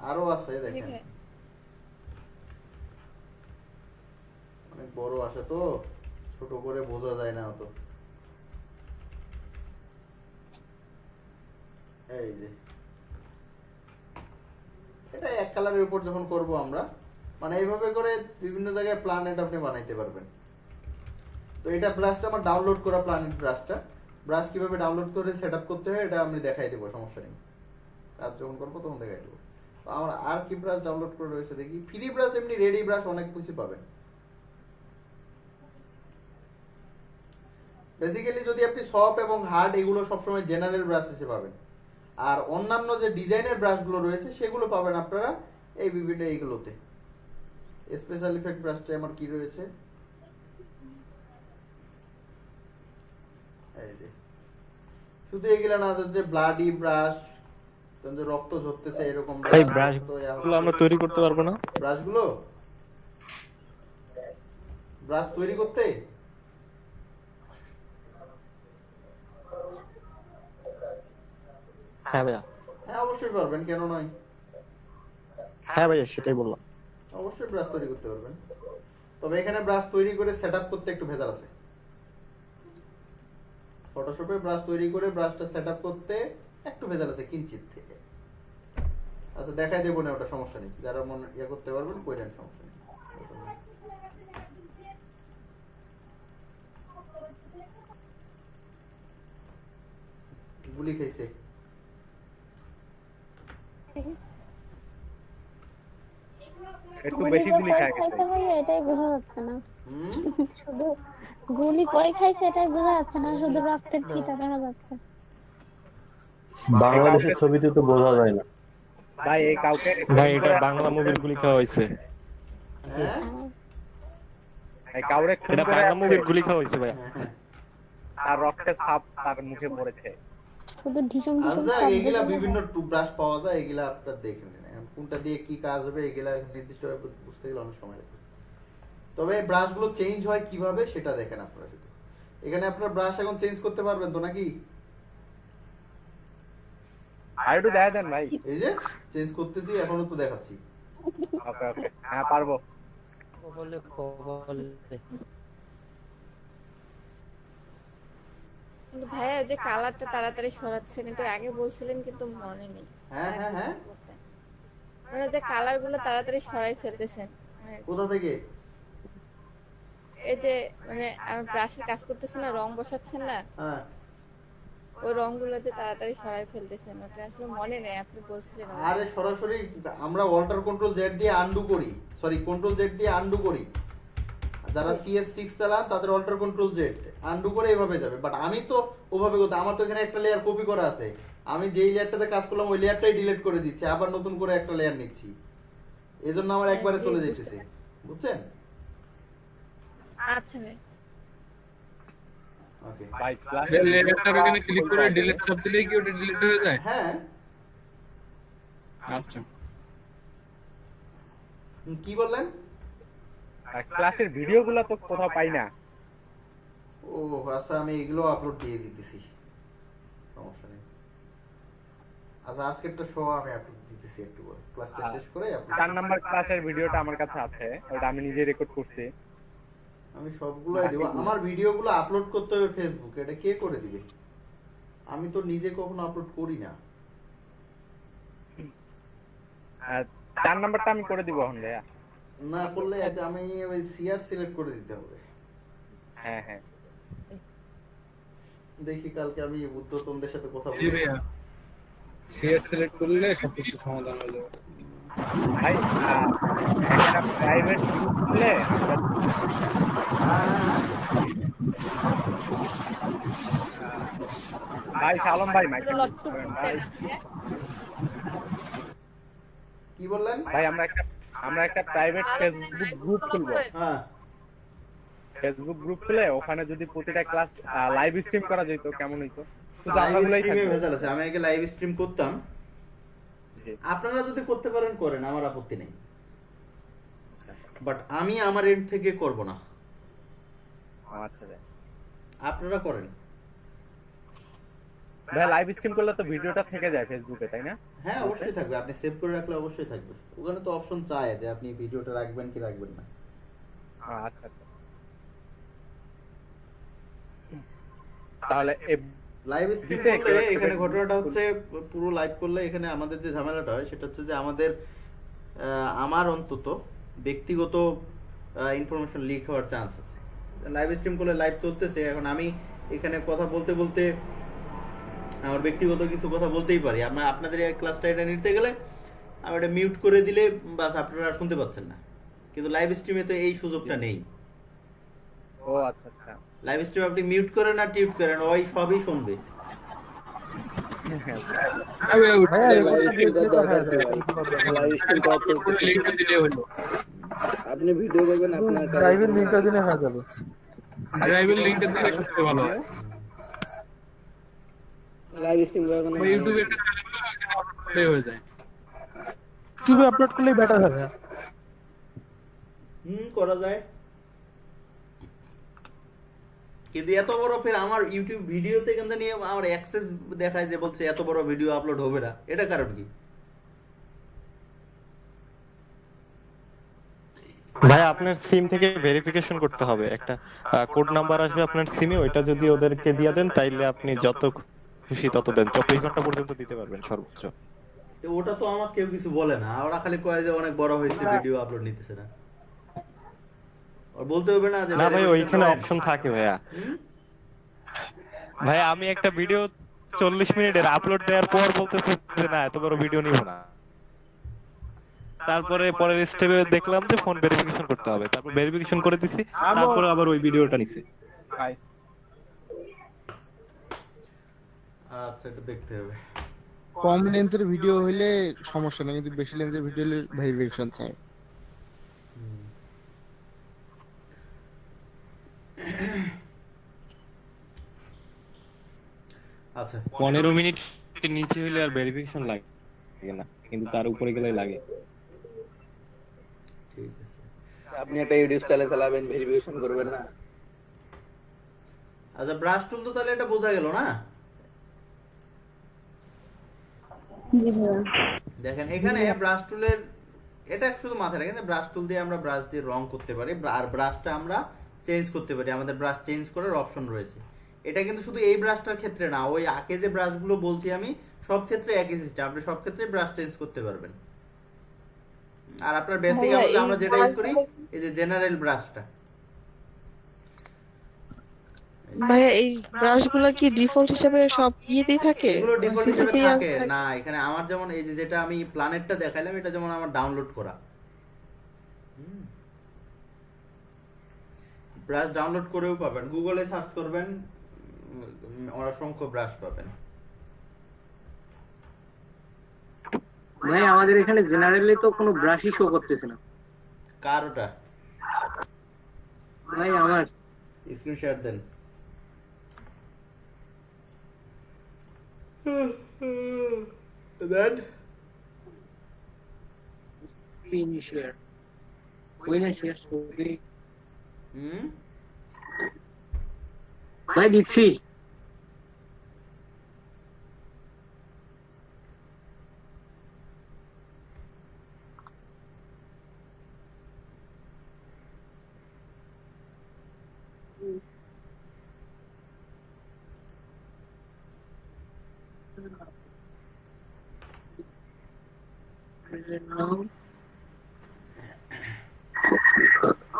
আরো আছে দেখেন, অনেক বড় আসে তো ছোট করে বোঝা যায় না অত। এই যে এটা এক কালারের উপর যখন করব আমরা, মানে এইভাবে করে বিভিন্ন জায়গায় প্ল্যানেট আপনি বানাইতে পারবেন। তো এটা ব্রাশটা আমার ডাউনলোড করা প্ল্যানেট ব্রাশটা, ব্রাশ কিভাবে ডাউনলোড করে সেটআপ করতে হয় এটা আমি দেখাই দেবো, সমস্যা নেই, কাজ যখন করবো তখন দেখাই দেবো। তো আমার আর কি ব্রাশ ডাউনলোড করে রয়েছে দেখি, ফ্রি ব্রাশ এমনি রেডি ব্রাশ অনেক কিছু পাবেন। বেসিক্যালি যদি আপনি সফট এবং হার্ড এগুলো সবসময় জেনারেল ব্রাশ হিসেবে পাবেন, আর অন্যান্য যে ডিজাইনের ব্রাশগুলো রয়েছে সেগুলো পাবেন আপনারা এই বিভিন্ন এইগুলোতে। স্পেশাল ইফেক্ট ব্রাশটা আমার কি রয়েছে, এই যে শুধু এগুলা না, যে ব্লাডি ব্রাশ, যে রক্ত ঝরতেছে এরকম এই ব্রাশগুলো আমরা তৈরি করতে পারবো না? ব্রাশগুলো ব্রাশ তৈরি করতে হ্যাঁ ভাইয়া, হ্যাঁ অবশ্যই পারবেন, কেন নয়। হ্যাঁ ভাইয়া সেটাই বললাম, অবশ্যই ব্রাশ তৈরি করতে পারবেন, তবে এখানে ব্রাশ তৈরি করে সেটআপ করতে একটু ভেজাল আছে। ফটোশপে ব্রাশ তৈরি করে ব্রাশটা সেটআপ করতে একটু ভেজাল আছে কিঞ্চিত থেকে। আচ্ছা দেখাই দেবো না, ওটা সমস্যা নেই, যারা মনে ইয়ে করতে পারবেন কইরেন, সমস্যা নেই। গুলি খাইছে একটু বেশি গুলি খায় গেছে এটাই বোঝা যাচ্ছে না, শুধু গুলি কয় খাইছে এটাই বোঝা যাচ্ছে না, শুধু রক্তের ছিটা দেখা যাচ্ছে। বাংলাদেশের ছবিতে তো বোঝা যায় না ভাই। এই কাউকে ভাই এটা বাংলা মুভির গুলি খাওয়া হয়েছে, এই কাউরে খুন এটা করে বাংলা মুভির গুলি খাওয়া হয়েছে ভাইয়া। তার রক্তের ছাপ তার মুখে পড়েছে। শুধু ঢিসুম ঢিসুম আচ্ছা শব্দ এগুলা শোনা বিভিন্ন যায়। ব্রাশ পাওয়া যায়, এগুলা আপনারা দেখে নেন, কোনটা দিয়ে কি কাজ হবে এগুলা নির্দিষ্টভাবে বুঝতে গেলে অনেক সময় লাগে। তবে ব্রাশগুলো চেঞ্জ হয় কিভাবে সেটা দেখেন আপনারা শুধু। এখানে আপনারা ব্রাশ এখন চেঞ্জ করতে পারবেন তো নাকি? আর একটু দেখা দেন ভাই। এই যে চেঞ্জ করতেছি, এখনো তো দেখাচ্ছি। ওকে ওকে, হ্যাঁ পারবো। কিন্তু ভাইয়া যে কালারটা তাড়াতাড়ি সরাচ্ছেন, এটা আগে বলছিলেন কিন্তু মনে নেই। হ্যাঁ হ্যাঁ হ্যাঁ, মানে যে কালার গুলো তাড়াতাড়ি সরাই ফেলতেছেন, মানে কোথা থেকে? এই যে মানে ব্রাশের কাজ করতেছেন না, রং বসাচ্ছেন না, হ্যাঁ ওই রংগুলো যে তাড়াতাড়ি সরাই ফেলতেছেন, ওটা আসলে মনে নেই, আপনি বলছিলেন আমাকে। আরে সরাসরি আমরা অল্টার কন্ট্রোল জেড দিয়ে আনডু করি, সরি কন্ট্রোল জেড দিয়ে আনডু করি। যারা CS6 চালান তাদের অল্টার কন্ট্রোল জেড আনডু করে এভাবে যাবে, বাট আমি তো ওভাবে করতে, আমার তো এখানে একটা লেয়ার কপি করা আছে, আমি যেই লেয়ারটাতে কাজ করলাম ওই লেয়ারটাই ডিলিট করে দিচ্ছি, আবার নতুন করে একটা লেয়ার নিচ্ছি, এজন্য আমার একবারে চলে যাইতেছে, বুঝছেন? আচ্ছা ভাই। ওকে ভাই লেয়ারটার ওখানে ক্লিক করে ডিলিট চাপ দিলেই কি ওটা ডিলিট হয়ে যায়? হ্যাঁ। আচ্ছা, কি বললেন? ক্লাসের ভিডিওগুলো তো কোথাও পাই না। ও আচ্ছা, আমি এগুলো আপলোড দিয়ে দিতেছি, সমস্যা নেই। আচ্ছা আজকেরটা শো আমি আপলোড দিতেছি একটু পরে, ক্লাসটা শেষ করে আপলোড। 4 নাম্বার ক্লাসের ভিডিওটা আমার কাছে আছে, ওটা আমি নিজে রেকর্ড করছি। আমি সবগুলাই দেব, আমার ভিডিওগুলো আপলোড করতে হবে ফেসবুকে, এটা কে করে দিবে? আমি তো নিজে কখনো আপলোড করি না। 4 নাম্বারটা আমি করে দিব এখন ভাইয়া। না করলে আমি ওই সিআর সিলেক্ট করে দিতে হবে। হ্যাঁ হ্যাঁ, দেখি কালকে আমি উদ্যতনদের সাথে কথা জি বলবো। ভাইয়া, সিএস সিলেক্ট করলে সবকিছু সমাধান হয়ে যাবে। ভাই একটা প্রাইভেট গ্রুপ খুলে ভাই সালম ভাই মাইকেল ভাই, কি বললেন? ভাই আমরা একটা প্রাইভেট ফেসবুক গ্রুপ খুলবো। হ্যাঁ, ফেসবুক গ্রুপ খুলে ওখানে যদি প্রতিটা ক্লাস লাইভ স্ট্রিম করা যেত কেমন হইতো? শুধু লাইভ আমরাগুলাই স্ট্রিমে থাকবো। ভেজাল আছে, আমি আগে লাইভ স্ট্রিম করতাম, আপনারা যদি করতে পারেন করেন, আমার আপত্তি নেই, বাট আমি আমার এন্ড থেকে করব না। আচ্ছা ভাই, আপনারা করেন। ভাই লাইভ স্ট্রিম করলে তো ভিডিওটা থেকে যায় ফেসবুকে, তাই না? হ্যাঁ অবশ্যই থাকবে, আপনি সেভ করে রাখলে অবশ্যই থাকবে, ওখানে তো অপশন চায় যে আপনি ভিডিওটা রাখবেন কি রাখবেন না। আচ্ছা আচ্ছা, তাহলে লাইভ স্ট্রিম করলে এখানে ঘটনাটা হচ্ছে, পুরো লাইভ করলে এখানে আমাদের যে ঝামেলাটা হয় সেটা হচ্ছে যে আমার অন্তত ব্যক্তিগত ইনফরমেশন লিক হওয়ার চান্স আছে। লাইভ স্ট্রিম করলে লাইভ চলতেছে, এখন আমি এখানে কথা বলতে বলতে আমার ব্যক্তিগত কিছু কথা বলতেই পারি, আপনাদের এই ক্লাসটা এটা নিতে গেলে আমি এটা মিউট করে দিলে বাস আপনারা আর শুনতে পাচ্ছেন না, কিন্তু লাইভ স্ট্রিমে তো এই সুযোগটা নেই। ও আচ্ছা আচ্ছা, লাইভ স্ট্রিম আপনি মিউট করেন আর টিউট করেন, ওই সবই শুনবে। আপনি ভিডিও করবেন, আপনার ড্রাইভের লিংকটা দিলে হয়ে যাবে, ড্রাইভের লিংকটা দিলে সবচেয়ে ভালো হয়। লাইভ স্ট্রিম করে কোনো ইউটিউবে একটা প্লে হয়ে যায়, ইউটিউবে আপলোড করলেই বেটার হবে। করা যায়, কিন্তু এত বড় ফের আমার ইউটিউব ভিডিওতে কেন নিয়ে আমার অ্যাক্সেস দেখায় যে বলছে এত বড় ভিডিও আপলোড হবে না, এটা কারণ কি? ভাই আপনার সিম থেকে ভেরিফিকেশন করতে হবে, একটা কোড নাম্বার আসবে আপনার সিমে, ওইটা যদি ওদেরকে দিয়ে দেন তাইলে আপনি যত খুশি তত দেন, 24 ঘন্টা পর্যন্ত দিতে পারবেন সর্বোচ্চ। ওটা তো আমার কেউ কিছু বলে না, ওরা খালি কয় যে অনেক বড় হয়েছে ভিডিও আপলোড নিতেছে না, আর বলতে হবে না যে না ভাই ওইখানে অপশন থাকে ভাইয়া। ভাই আমি একটা ভিডিও 40 মিনিটের আপলোড দেওয়ার পর বলতেছে যে না এত বড় ভিডিও নিব না, তারপরে পরের স্টেপে দেখলাম যে ফোন ভেরিফিকেশন করতে হবে, তারপর ভেরিফিকেশন করে দিছি, তারপর আবার ওই ভিডিওটা নিছে। আচ্ছা এটা দেখতে হবে। কম লেন্থের ভিডিও হইলে সমস্যা নেই, কিন্তু বেশি লেন্থের ভিডিও হলে ভেরিফিকেশন চাই। আচ্ছা 15 মিনিট নিচে হইলে আর ভেরিফিকেশন লাগে না, কিন্তু তার উপরে গেলে লাগে। ঠিক আছে, আপনি একটা ইউটিউব চ্যানেল চালাবেন, ভেরিফিকেশন করবেন না। আচ্ছা ব্রাশ টুল তো তাহলে এটা বোঝা গেল না? দেখেন এখানে ব্রাশ টুলের এটা শুধু মাথায় রাখেন, ব্রাশ টুল দিয়ে আমরা ব্রাশ দিয়ে রং করতে পারি, আর ব্রাশটা আমরা চেঞ্জ করতে পারি, আমাদের ব্রাশ চেঞ্জ করার অপশন রয়েছে। এটা কিন্তু শুধু এই ব্রাশটার ক্ষেত্রে না, ওই আগে যে ব্রাশগুলো বলছি আমি সব ক্ষেত্রে একই সিস্টেম, আপনি সব ক্ষেত্রে ব্রাশ চেঞ্জ করতে পারবেন। আর আপনার বেসিক আমরা যেটা ইউজ করি এই যে জেনারেল ব্রাশটা, ভাইয়া এই ব্রাশ গুলা কি ডিফল্ট হিসেবে সব ইয়েতেই থাকে? এগুলো ডিফল্ট হিসেবে CC-তেই থাকে না, এখানে আমার যেমন এই যে যেটা আমি প্ল্যানেটটা দেখাইলাম এটা যেমন আমার ডাউনলোড করা। ব্রাশ ডাউনলোড করেও পাবেন, গুগলে সার্চ করবেন অসংখ্য ব্রাশ পাবেন। ভাই আমাদের এখানে জেনারেলি তো কোনো ব্রাশই শো করতেছে না। কার ওটা? ভাই আমার স্ক্রিন শেয়ার দেন। দেন স্ক্রিন শেয়ার ওই না শেয়ার ভাই দিচ্ছি।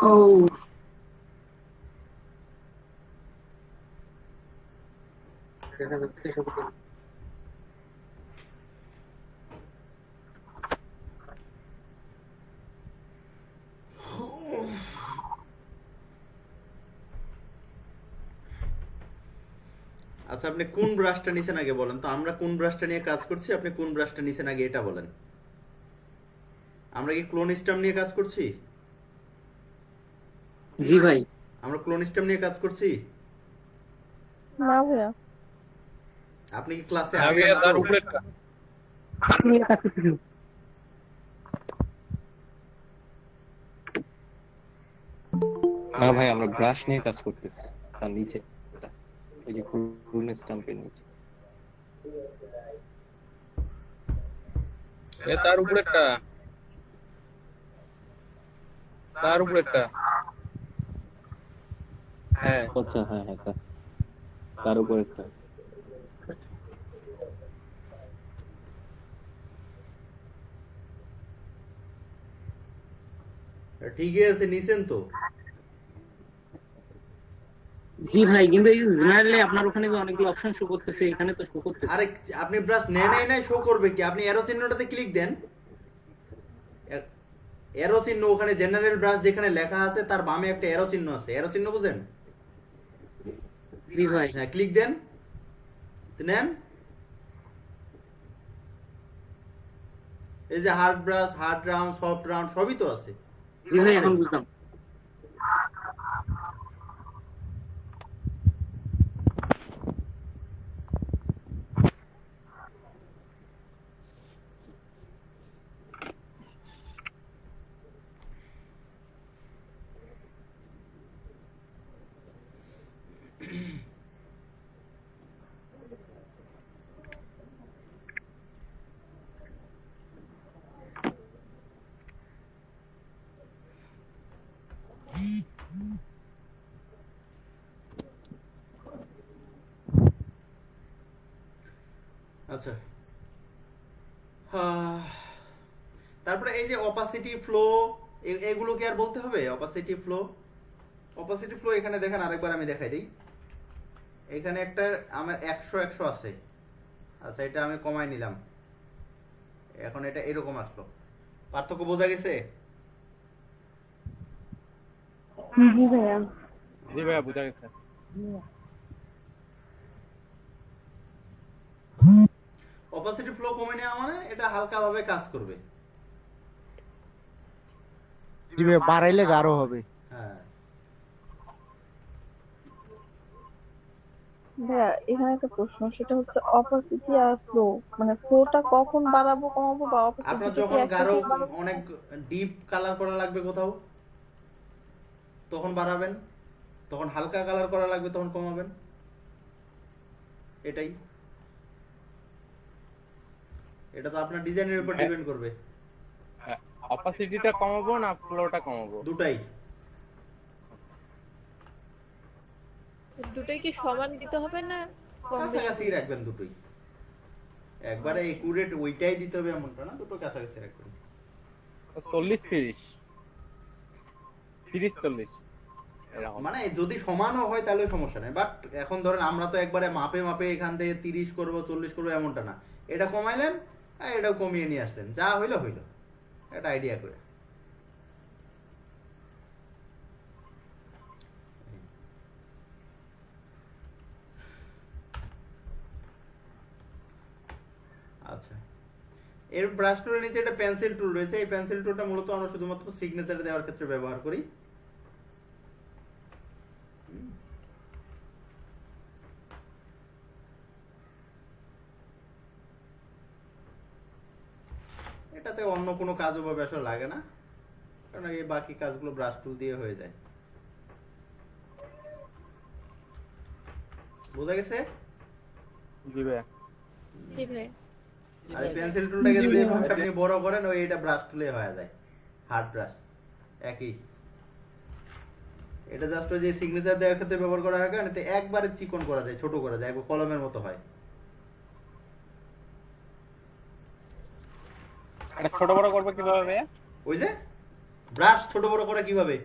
Oh. দেখা যাচ্ছে আচ্ছা, আপনি কোন ব্রাশটা নিছেন আগে বলেন তো, আমরা কোন ব্রাশটা নিয়ে কাজ করছি, আপনি কোন ব্রাশটা নিছেন আগে এটা বলেন। আমরা কি ক্লোনিস্টাম নিয়ে কাজ করছি? জি ভাই। আমরা ক্লোনিস্টাম নিয়ে কাজ করছি? না ভাইয়া। আপনি কি ক্লাসে না আছেন? ভাইয়া, তার উপরেরটা। না ভাই, আমরা ব্রাশ নিয়ে কাজ করতেছি, তার নিচে এই যে ক্লোন স্ট্যাম্পের নিচে। তার উপরেরটা, তার উপরেরটা। হ্যাঁ আচ্ছা, হ্যাঁ হ্যাঁ, তার উপরেরটা। ঠিকই আছে, নিছেন তো? জি ভাই, কিন্তু এই জেনারেলি আপনার ওখানে যে অনেকগুলো অপশন শো করতেছে, এখানে তো শো করতেছে। আরে আপনি ব্রাশ নেন নাই শো করবে কি? আপনি অ্যারো চিহ্নটাতে ক্লিক দেন, অ্যারো চিহ্ন ওখানে জেনারেল ব্রাশ যেখানে লেখা আছে তার বামে একটা অ্যারো চিহ্ন আছে, অ্যারো চিহ্ন বুঝেন? জি ভাই। হ্যাঁ, ক্লিক দেন, নেন। এই যে hard brush, hard round, soft round সবই তো আছে। জি ভাই, এখন বুঝলাম। আচ্ছা, তারপরে এই যে অপাসিটি ফ্লো, এগুলো কি আর বলতে হবে? অপাসিটি ফ্লো, অপাসিটি ফ্লো এখানে দেখেন, আরেকবার আমি দেখাই দিই। এখানে একটা আমার 100 আছে। আচ্ছা, এটা আমি কমাই নিলাম, এখন এটা এরকম আসলো। পার্থক্য বোঝা গেছে? জি ভাইয়া। জি ভাইয়া, বুঝা গেছে। অপাসিটি ফ্লো কমে নেওয়া মানে এটা হালকা ভাবে কাজ করবে। জি ভাইয়া, বাড়াইলে গাঢ় হবে। হ্যাঁ, ভাইয়া এখানে একটা প্রশ্ন, সেটা হচ্ছে অপাসিটি আর ফ্লো, মানে ফ্লোটা কখন বাড়াবো কমাবো, বা আপনার অপাসিটি যখন গাঢ় অনেক ডিপ কালার করা লাগবে কোথাও তখন বাড়াবেন, তখন হালকা কালার করা লাগবে তখন কমাবেন, এটাই। এটা তো আপনার ডিজাইনের উপর ডিপেন্ড করবে। অপাসিটিটা কমাবো না ফ্লোটা কমাবো? দুটাই। দুটোই কি সমান দিতে হবে না কম বেশি? কাছাকাছি রাখবেন দুটোই, একবারে একুরেট ওইটাই দিতে হবে এমনটা না, দুটো কাছাকাছি রাখবেন। 40-30, 30-40 এরকম। মানে যদি সমানও হয় তাহলে সমস্যা নেই, বাট এখন ধরেন আমরা তো একবারে মাপে মাপে এখান থেকে 30 করব 40 করব এমনটা না, এটা কমাইলেন আর এটাও কমিয়ে নিয়ে আসলেন, যা হইলো হইলো, এটা আইডিয়া করে। আচ্ছা, এর ব্রাশ টুলের নিচে একটা পেন্সিল টুল রয়েছে, এই পেন্সিল টুলটা মূলত আমরা শুধুমাত্র সিগনেচার দেওয়ার ক্ষেত্রে ব্যবহার করি। এটাতে অন্য কোনো কাজও বা আসলে লাগে না, কারণ এই বাকি কাজগুলো ব্রাশ টুল দিয়ে হয়ে যায়। বোঝা গেছে? জি ভাই। জি ভাই। আর পেন্সিল টুলটাকে যদি আপনি বড় করেন ওই এটা ব্রাশ টুলে হয়ে যায়, হার্ড ব্রাশ একই। এটা জাস্ট ওই যে সিগনেচার দেওয়ার ক্ষেত্রে ব্যবহার করা হয়, কারণ এটা একবারে চিকন করা যায়, ছোট করা যায়, একবার কলমের মতো হয়। এটা ছোট বড় করবে কিভাবে ভাইয়া? ওই যে ব্রাশ ছোট বড় করে কিভাবে?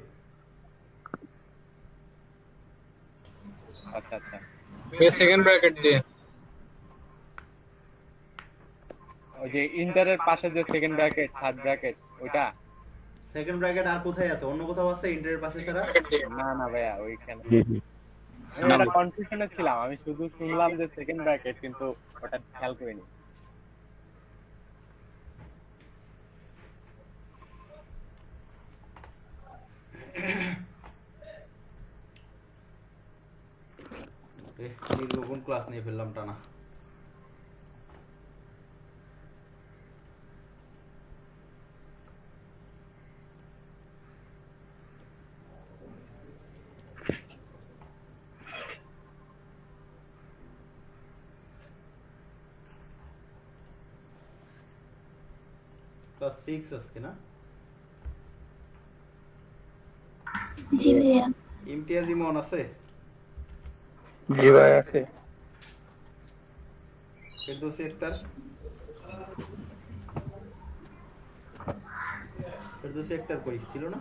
আচ্ছা আচ্ছা, এই সেকেন্ড ব্র্যাকেট দিয়ে ওই যে ইন্টারের পাশে যে সেকেন্ড ব্র্যাকেট থার্ড ব্র্যাকেট ওইটা। সেকেন্ড ব্র্যাকেট আর কোথায় আছে? অন্য কোথাও আছে ইন্টারের পাশে ছাড়া? না না ভাইয়া ওইখানে আমি কনফিউশনে ছিলাম, আমি শুধু শুনলাম যে সেকেন্ড ব্র্যাকেট কিন্তু ওটা খেয়াল করিনি। দীর্ঘক্ষণ ক্লাস নিয়ে ফেললাম টানা। ক্লাস 6 আজকে না? জি ভাইয়া। ইমতিয়াজ ইমন আছে? জি ভাই আছে। ফেরদৌসী আক্তার? ফেরদৌসী আক্তার কই ছিল না?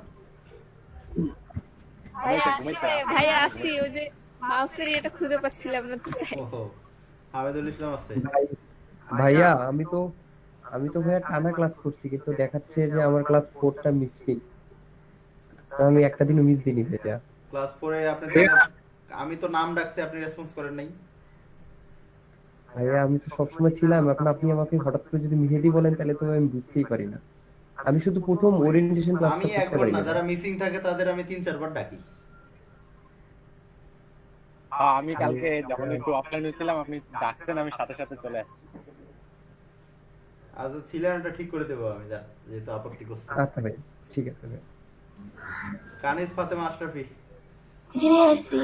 ভাইয়া আসি, ওই যে মাউসের এটা খুঁজে পাচ্ছিলাম না তো। ওহো, হামিদুল ইসলাম আছে? ভাইয়া আমি তো ভাইয়া টানা ক্লাস করছি, কিন্তু দেখাচ্ছে যে আমার ক্লাস 4টা মিসিং। তো আমি একটা দিনও মিস দিইনি ভাইয়া। ক্লাস 4 এ আপনি আমি তো নাম ডাকছি, আপনি রেসপন্স করেন নাই। ভাইয়া আমি তো সবসময় ছিলাম, এখন আপনি আমাকে হঠাৎ করে যদি মেহেদি বলেন তাহলে তো আমি বুঝতেই পারি না। আমি শুধু প্রথম ওরিয়েন্টেশন ক্লাসটা আমি করতে একবার পারি না, না। যারা মিসিং থাকে তাদের আমি 3-4 বার ডাকি। আমি কালকে যখন একটু অফলাইন হয়েছিলাম আপনি ডাকছেন, আমি সাথে সাথে চলে আসছি। আজ ছিলেন, এটা ঠিক করে দেবো আমি, যা যেহেতু আপত্তি করছে। আচ্ছা ভাই, ঠিক আছে ভাই। কানিজ ফাতেমা আশরাফি? জি ভাইয়া আছি।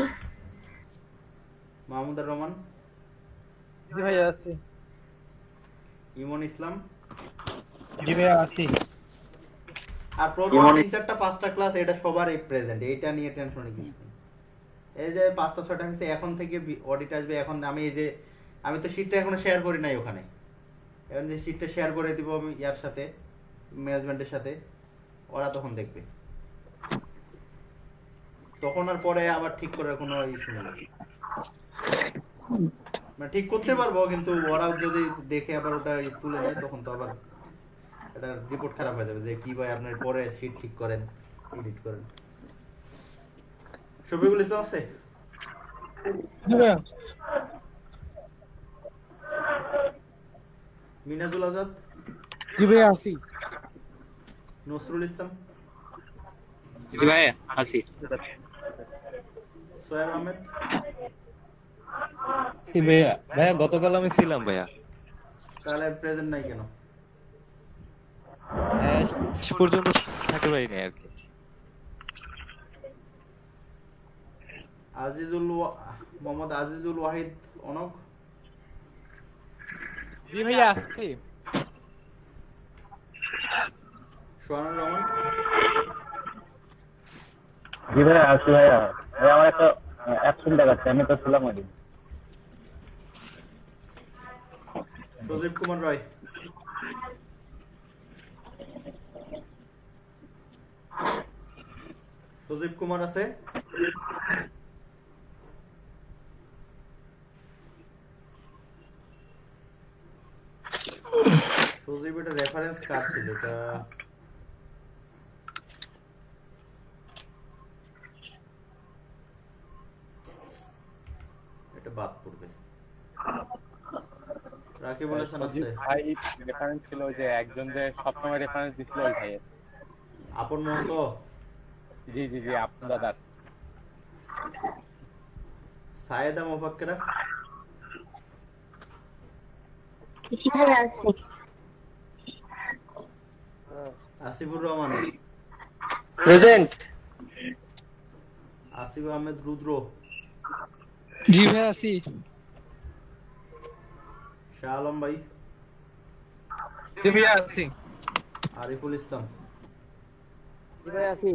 মাহমুদুর রহমান? জি ভাইয়া আছি। ইমন ইসলাম? জি ভাইয়া আছি। আর প্রথম 3-4টা 5টা ক্লাস এটা সবারই প্রেজেন্ট, এইটা নিয়ে টেনশন কিছু নেই। এই যে 5টা 6টা হয়েছে, এখন থেকে অডিট আসবে। এখন আমি এই যে আমি তো শীটটা এখনো শেয়ার করি নাই ওখানে, এখন যে শীটটা শেয়ার করে দিব আমি ইয়ার সাথে, ম্যানেজমেন্টের সাথে, ওরা তখন দেখবে, তখন আর পরে আবার ঠিক করার কোনো ইস্যু নেই। মানে ঠিক করতে পারবো, কিন্তু ওরা যদি দেখে আবার ওটা তুলে নেয় তখন তো আবার এটা রিপোর্ট খারাপ হয়ে যাবে যে কি ভাই আপনার পরে শীট ঠিক করেন, এডিট করেন। শফিকুল ইসলাম আছে? মিনাজুল আজাদ? জি ভাইয়া আছি। নসরুল ইসলাম? জি ভাই আছি। সোহেব আহমেদ? জি ভাইয়া। ভাইয়া গতকাল আমি ছিলাম ভাইয়া। তাহলে প্রেজেন্ট নাই কেন? শেষ পর্যন্ত থাকতে পারি নাই আর কি। মোহাম্মদ আজিজুল ওয়াহিদ অনক? জি ভাইয়া আছি। সোহানুর রহমান? জি ভাইয়া আছি ভাইয়া। আমার একটা অ্যাবসেন্ট দেখাচ্ছে, আমি তো ছিলাম ওই দিন। সজীব কুমার রায়? সজীব কুমার আছে? সজীব এটা রেফারেন্স কার্ড ছিল এটা এটা বাদ পড়বে রাকিব বলেছেন আছে ভাই রেফারেন্স ছিল যে একজন যে সবসময় রেফারেন্স দিছিল ওই ভাইয়ের আপন মহন্ত জি জি জি আপনার দাদার সায়েদা মুফাক্কিরা আসিফুর রহমান প্রেজেন্ট। আসিফ আহমেদ রুদ্র জি ভাই আছি। শাহ আলম ভাই জি ভাই আছি। আরিফুল ইসলাম জি ভাই আছি।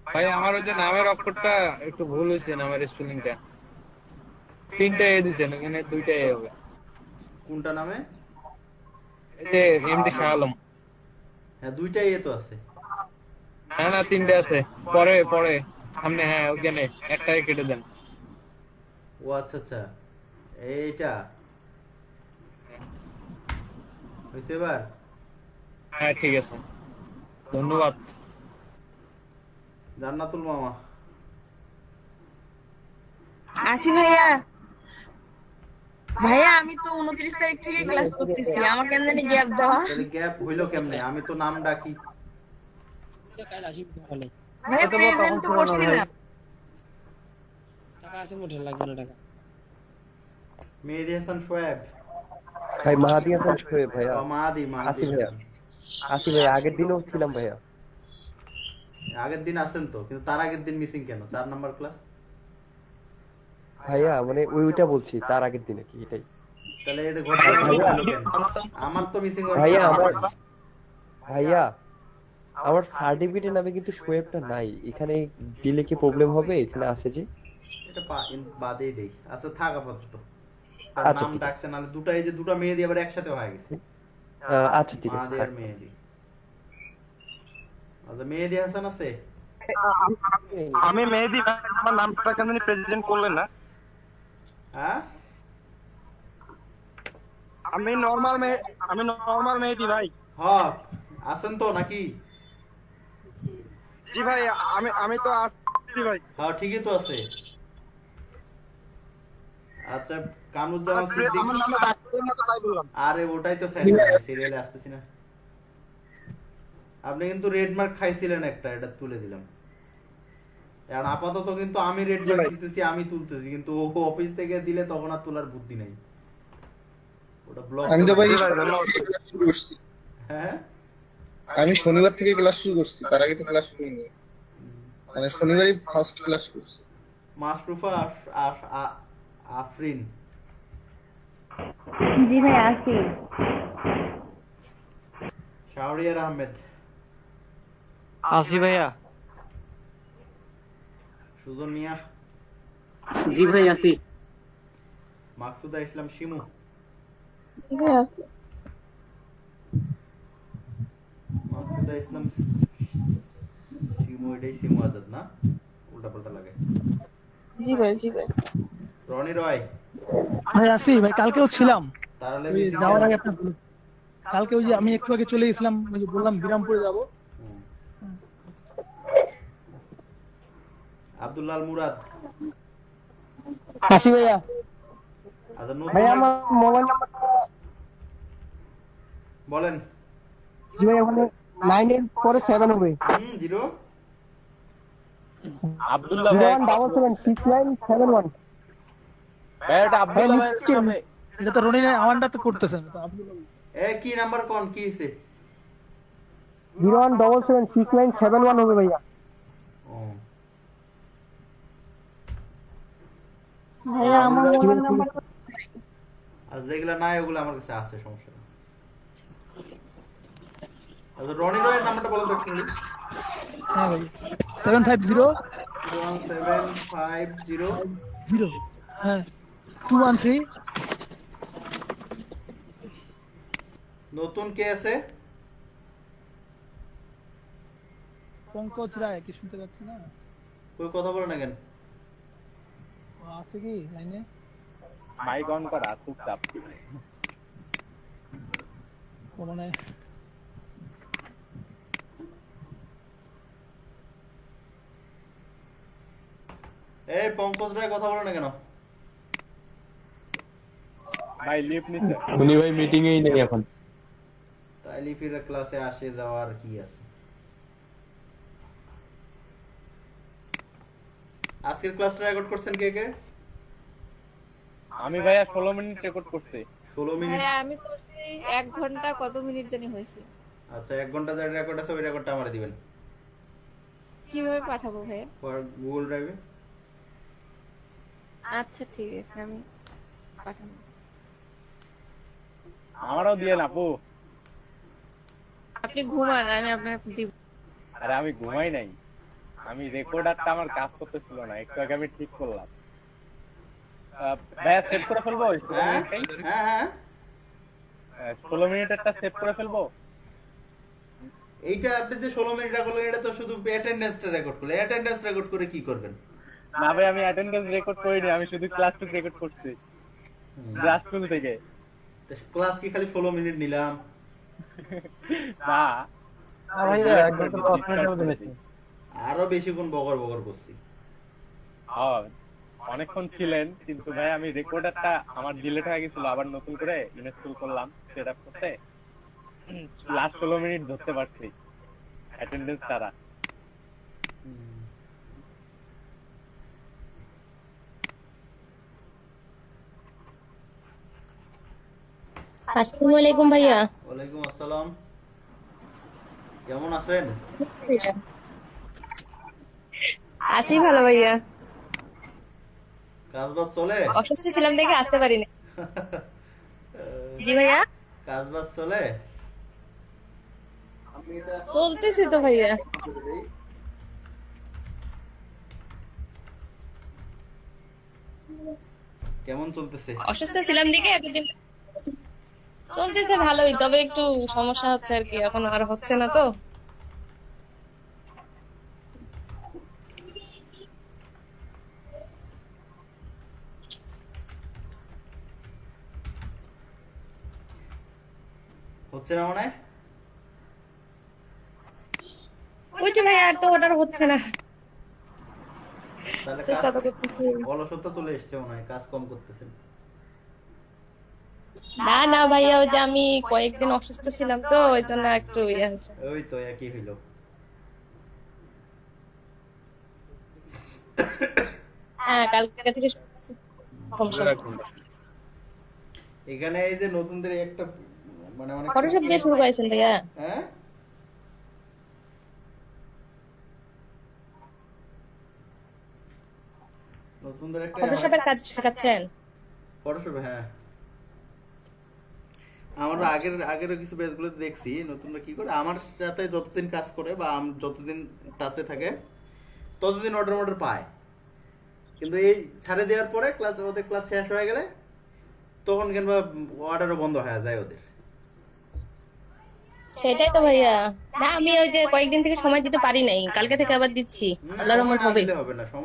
ভাই আমার ওই যে নামের অক্ষরটা একটু ভুল হয়েছে, নামের স্পেলিংটা 3টা এ দিছেন, এখানে 2টা এ হবে। কোনটা নামে? এই যে এমডি শাহ আলম। হ্যাঁ 2টাই এ তো আছে। না না 3টা আছে, পরে পরে সামনে, হ্যাঁ ওখানে একটা কেটে দেন। ও আচ্ছা আচ্ছা এইটা হইছে এবার? হ্যাঁ ঠিক আছে, ধন্যবাদ। জান্নাতুল মামা আসি ভাইয়া। ভাইয়া আমি তো 29 তারিখ থেকে ক্লাস করতেছি, আমার কেন জানি গ্যাপ দেওয়া। তাহলে গ্যাপ হইলো কেমনে? আমি তো নাম ডাকি। কাল আসি তাহলে। ভাইয়া প্রেজেন্ট তো করছিলাম। টাকা আছে মোটে লাগবে না টাকা। মেহেদী হাসান শোয়েব ভাই মাহাদি হাসান শোয়েব ভাইয়া। মাহাদি আসি ভাইয়া, আসি ভাইয়া, আগের দিনও ছিলাম ভাইয়া। আগের দিন আছেন তো, কিন্তু তার আগের দিন মিসিং কেন? 4 নাম্বার ক্লাস ভাইয়া মানে ওইটা বলছি, তার আগের দিনে কি এটাই। তাহলে এটা ঘটনা হলো কেন? আমার তো মিসিং হলো ভাইয়া ভাইয়া আমার সার্টিফিকেটে নামে কিন্তু শোয়েবটা নাই, এখানে দিলে কি প্রবলেম হবে? এখানে আছে যে এটা বাদেই দেই। আচ্ছা থাক আপাতত। আচ্ছা, নাম ঠিক ডাকছে নালে দুটো, এই যে দুটো মেহেদী আবার একসাথে হয়ে গেছে। আচ্ছা ঠিক আছে। মাহাদি আর মেহেদী। আচ্ছা মেহেদী হাসান আছে? আমি মেহেদী, আমার নামটা কেন প্রেজেন্ট করলেন না? হ্যাঁ আমি নরমাল মেহেদী ভাই। হ্যাঁ আছেন তো নাকি? জি ভাই আমি তো আছি ভাই। হ্যাঁ ঠিকই তো আছে। আচ্ছা কামরুজ্জামান সিদ্দিক। আমার নামে ডাক্তারের মতো তাই বললাম। আরে ওটাই তো সিরিয়ালে আসতেছি না। আপনি কিন্তু রেড মার্ক খাইছিলেন একটা, এটা তুলে দিলাম। এখন আপাতত কিন্তু আমি রেড মার্ক দিতেছি, আমি তুলতেছি, কিন্তু ও অফিস থেকে দিলে তখন আর তোলার বুদ্ধি নাই। ওটা ব্লক। আমি তো ভাই শুরু করছি। হ্যাঁ আমি শনিবার থেকে ক্লাস শুরু করছি, তার আগে তো ক্লাস শুরু হয়নি। মানে শনিবারই ফার্স্ট ক্লাস করছি। মাশরুফা আফরিন জি ভাই আছি। শাহরিয়ার আহমেদ আসি ভাইয়া। সুজন মিয়া জি ভাই আছি। মাকসুদা ইসলাম শিমু জি ভাই আছি। মাকসুদা ইসলাম শিমু, এটাই শিমু আজাদ না? উল্টা পাল্টা লাগে। জি ভাই জি ভাই। রনি রয় ভাই আছি ভাই, কালকেও ছিলাম। তাহলে ওই যাওয়ার আগে আপনার কালকে ওই যে আমি একটু আগে চলে গেছিলাম, ওই যে বললাম বিরামপুরে যাব। আব্দুল্লাহ আল মুরাদ আসি ভাইয়া। আচ্ছা নতুন ভাই আমার মোবাইল নাম্বার বলেন। জি ভাই ওখানে 9 এর পরে 7 হবে। 0 আব্দুল্লাহ ভাই 0177691 ভাই এটা আব্দুল্লাহ ভাই নামে। এটা তো রনি আমারটা তো করতেছেন তো আব্দুল্লাহ। এ কি নাম্বার কোন কি হইছে? 0177691 হবে ভাইয়া। ও ভাইয়া আমার মোবাইল নাম্বার আর যেগুলা নাই ওগুলো আমার কাছে আছে, সমস্যা নেই। আচ্ছা রনি রয়ের নাম্বারটা বলেন তো একটু। হ্যাঁ ভাই 750 1750 হ্যাঁ 213। নতুন কে আছে? পঙ্কজ রায়, কি শুনতে পাচ্ছি না? কই কথা বলে না কেন? ও আছে কি লাইনে? মাইক অন করা চুপচাপ। মানে এই পঙ্কজ রায় কথা বলে না কেন? ভাই লিভ নিতে উনি ভাই মিটিং এই নেই এখন। তাই লিপির ক্লাসে আসে যাওয়ার কি আছে? আজকের ক্লাসটা রেকর্ড করছেন কে কে? আমি ভাইয়া 16 মিনিট রেকর্ড করছি। 16 মিনিট? হ্যাঁ আমি করছি 1 ঘন্টা কত মিনিট জানি হয়েছে। আচ্ছা 1 ঘন্টা যা রেকর্ড আছে ওই রেকর্ডটা আমারে দিবেন। কিভাবে পাঠাবো ভাইয়া? গুগল ড্রাইভে। আচ্ছা ঠিক আছে আমি পাঠাবো। আমারও দিয়ে না আপু। আপনি ঘুমান আমি আপনার দিব। আরে আমি ঘুমাই নাই, আমি রেকর্ডারটা আমার কাজ করতেছিল না, একটু আগে আমি ঠিক করলাম। ভাইয়া সেভ করে ফেলবো? 16 মিনিটেরটা সেভ করে ফেলবো? এইটা আপনি যে 16 মিনিট করলেন এটা তো শুধু অ্যাটেন্ডেন্সটা রেকর্ড করলেন। অ্যাটেন্ডেন্স রেকর্ড করে কি করবেন? না ভাই আমি অ্যাটেন্ডেন্স রেকর্ড করিনি, আমি শুধু ক্লাসটুক রেকর্ড করছি ক্লাসটুক থেকে। ক্লাস কি খালি 16 মিনিট নিলাম? না ভাইয়া একদম 10 মিনিটের মধ্যে নিছি। আরো বেশিক্ষণ বগর বগর করছি। হ্যাঁ অনেকক্ষণ ছিলেন, কিন্তু ভাই আমি রেকর্ডারটা আমার ডিলিট হয়ে গেছিল, আবার নতুন করে ইনস্টল করলাম সেটআপ করতে, লাস্ট 16 মিনিট ধরতে পারছি অ্যাটেন্ডেন্স ছাড়া। আসসালামু আলাইকুম ভাইয়া। ওয়ালাইকুম আসসালাম। কেমন আছেন? আছি ভালো ভাইয়া। কাজ বাজ চলে? অসুস্থ ছিলাম দেখে আসতে পারিনি। জি ভাইয়া। কাজ বাজ চলে? চলতেছে তো ভাইয়া। কেমন চলতেছে? অসুস্থ ছিলাম দেখে এতদিন চলতেছে ভালোই, তবে একটু সমস্যা হচ্ছে আর কি, এখন আর হচ্ছে না তো। হচ্ছে না মানে? ওই যে ভাইয়া আর তো অর্ডার হচ্ছে না। তাহলে চেষ্টা তো কাজ করতেছি। অলসতা চলে এসছে মনে হয়, কাজ কম করতেছেন। না না ভাইয়া, ওই যে আমি কয়েকদিন অসুস্থ ছিলাম তো ওই জন্য একটু ইয়ে হয়েছে। ওই তো একই হইলো। হ্যাঁ কালকে থেকে সমস্যা। এখানে এই যে নতুনদের একটা মানে অনেক ফটোশপ দিয়ে শুরু করেছেন ভাইয়া? হ্যাঁ নতুনদের একটা ফটোশপের কাজ শেখাচ্ছেন? ফটোশপ হ্যাঁ, আমরা আগেরও কিছু পেজগুলোতে দেখছি নতুনরা কি করে আমার সাথে যতদিন কাজ করে বা যতদিন টাচে থাকে ততদিন অর্ডার পায়, কিন্তু এই ছাড়ে দেওয়ার পরে ওদের ক্লাস শেষ হয়ে গেলে তখন কিংবা অর্ডারও বন্ধ হয়ে যায় ওদের। সেটাই তো ভাইয়া। না আমি ওই যে কয়েকদিন থেকে সময় দিতে পারি নাই, কালকে থেকে আবার দিচ্ছি, আল্লাহর রহমত হবে। হবে না সময়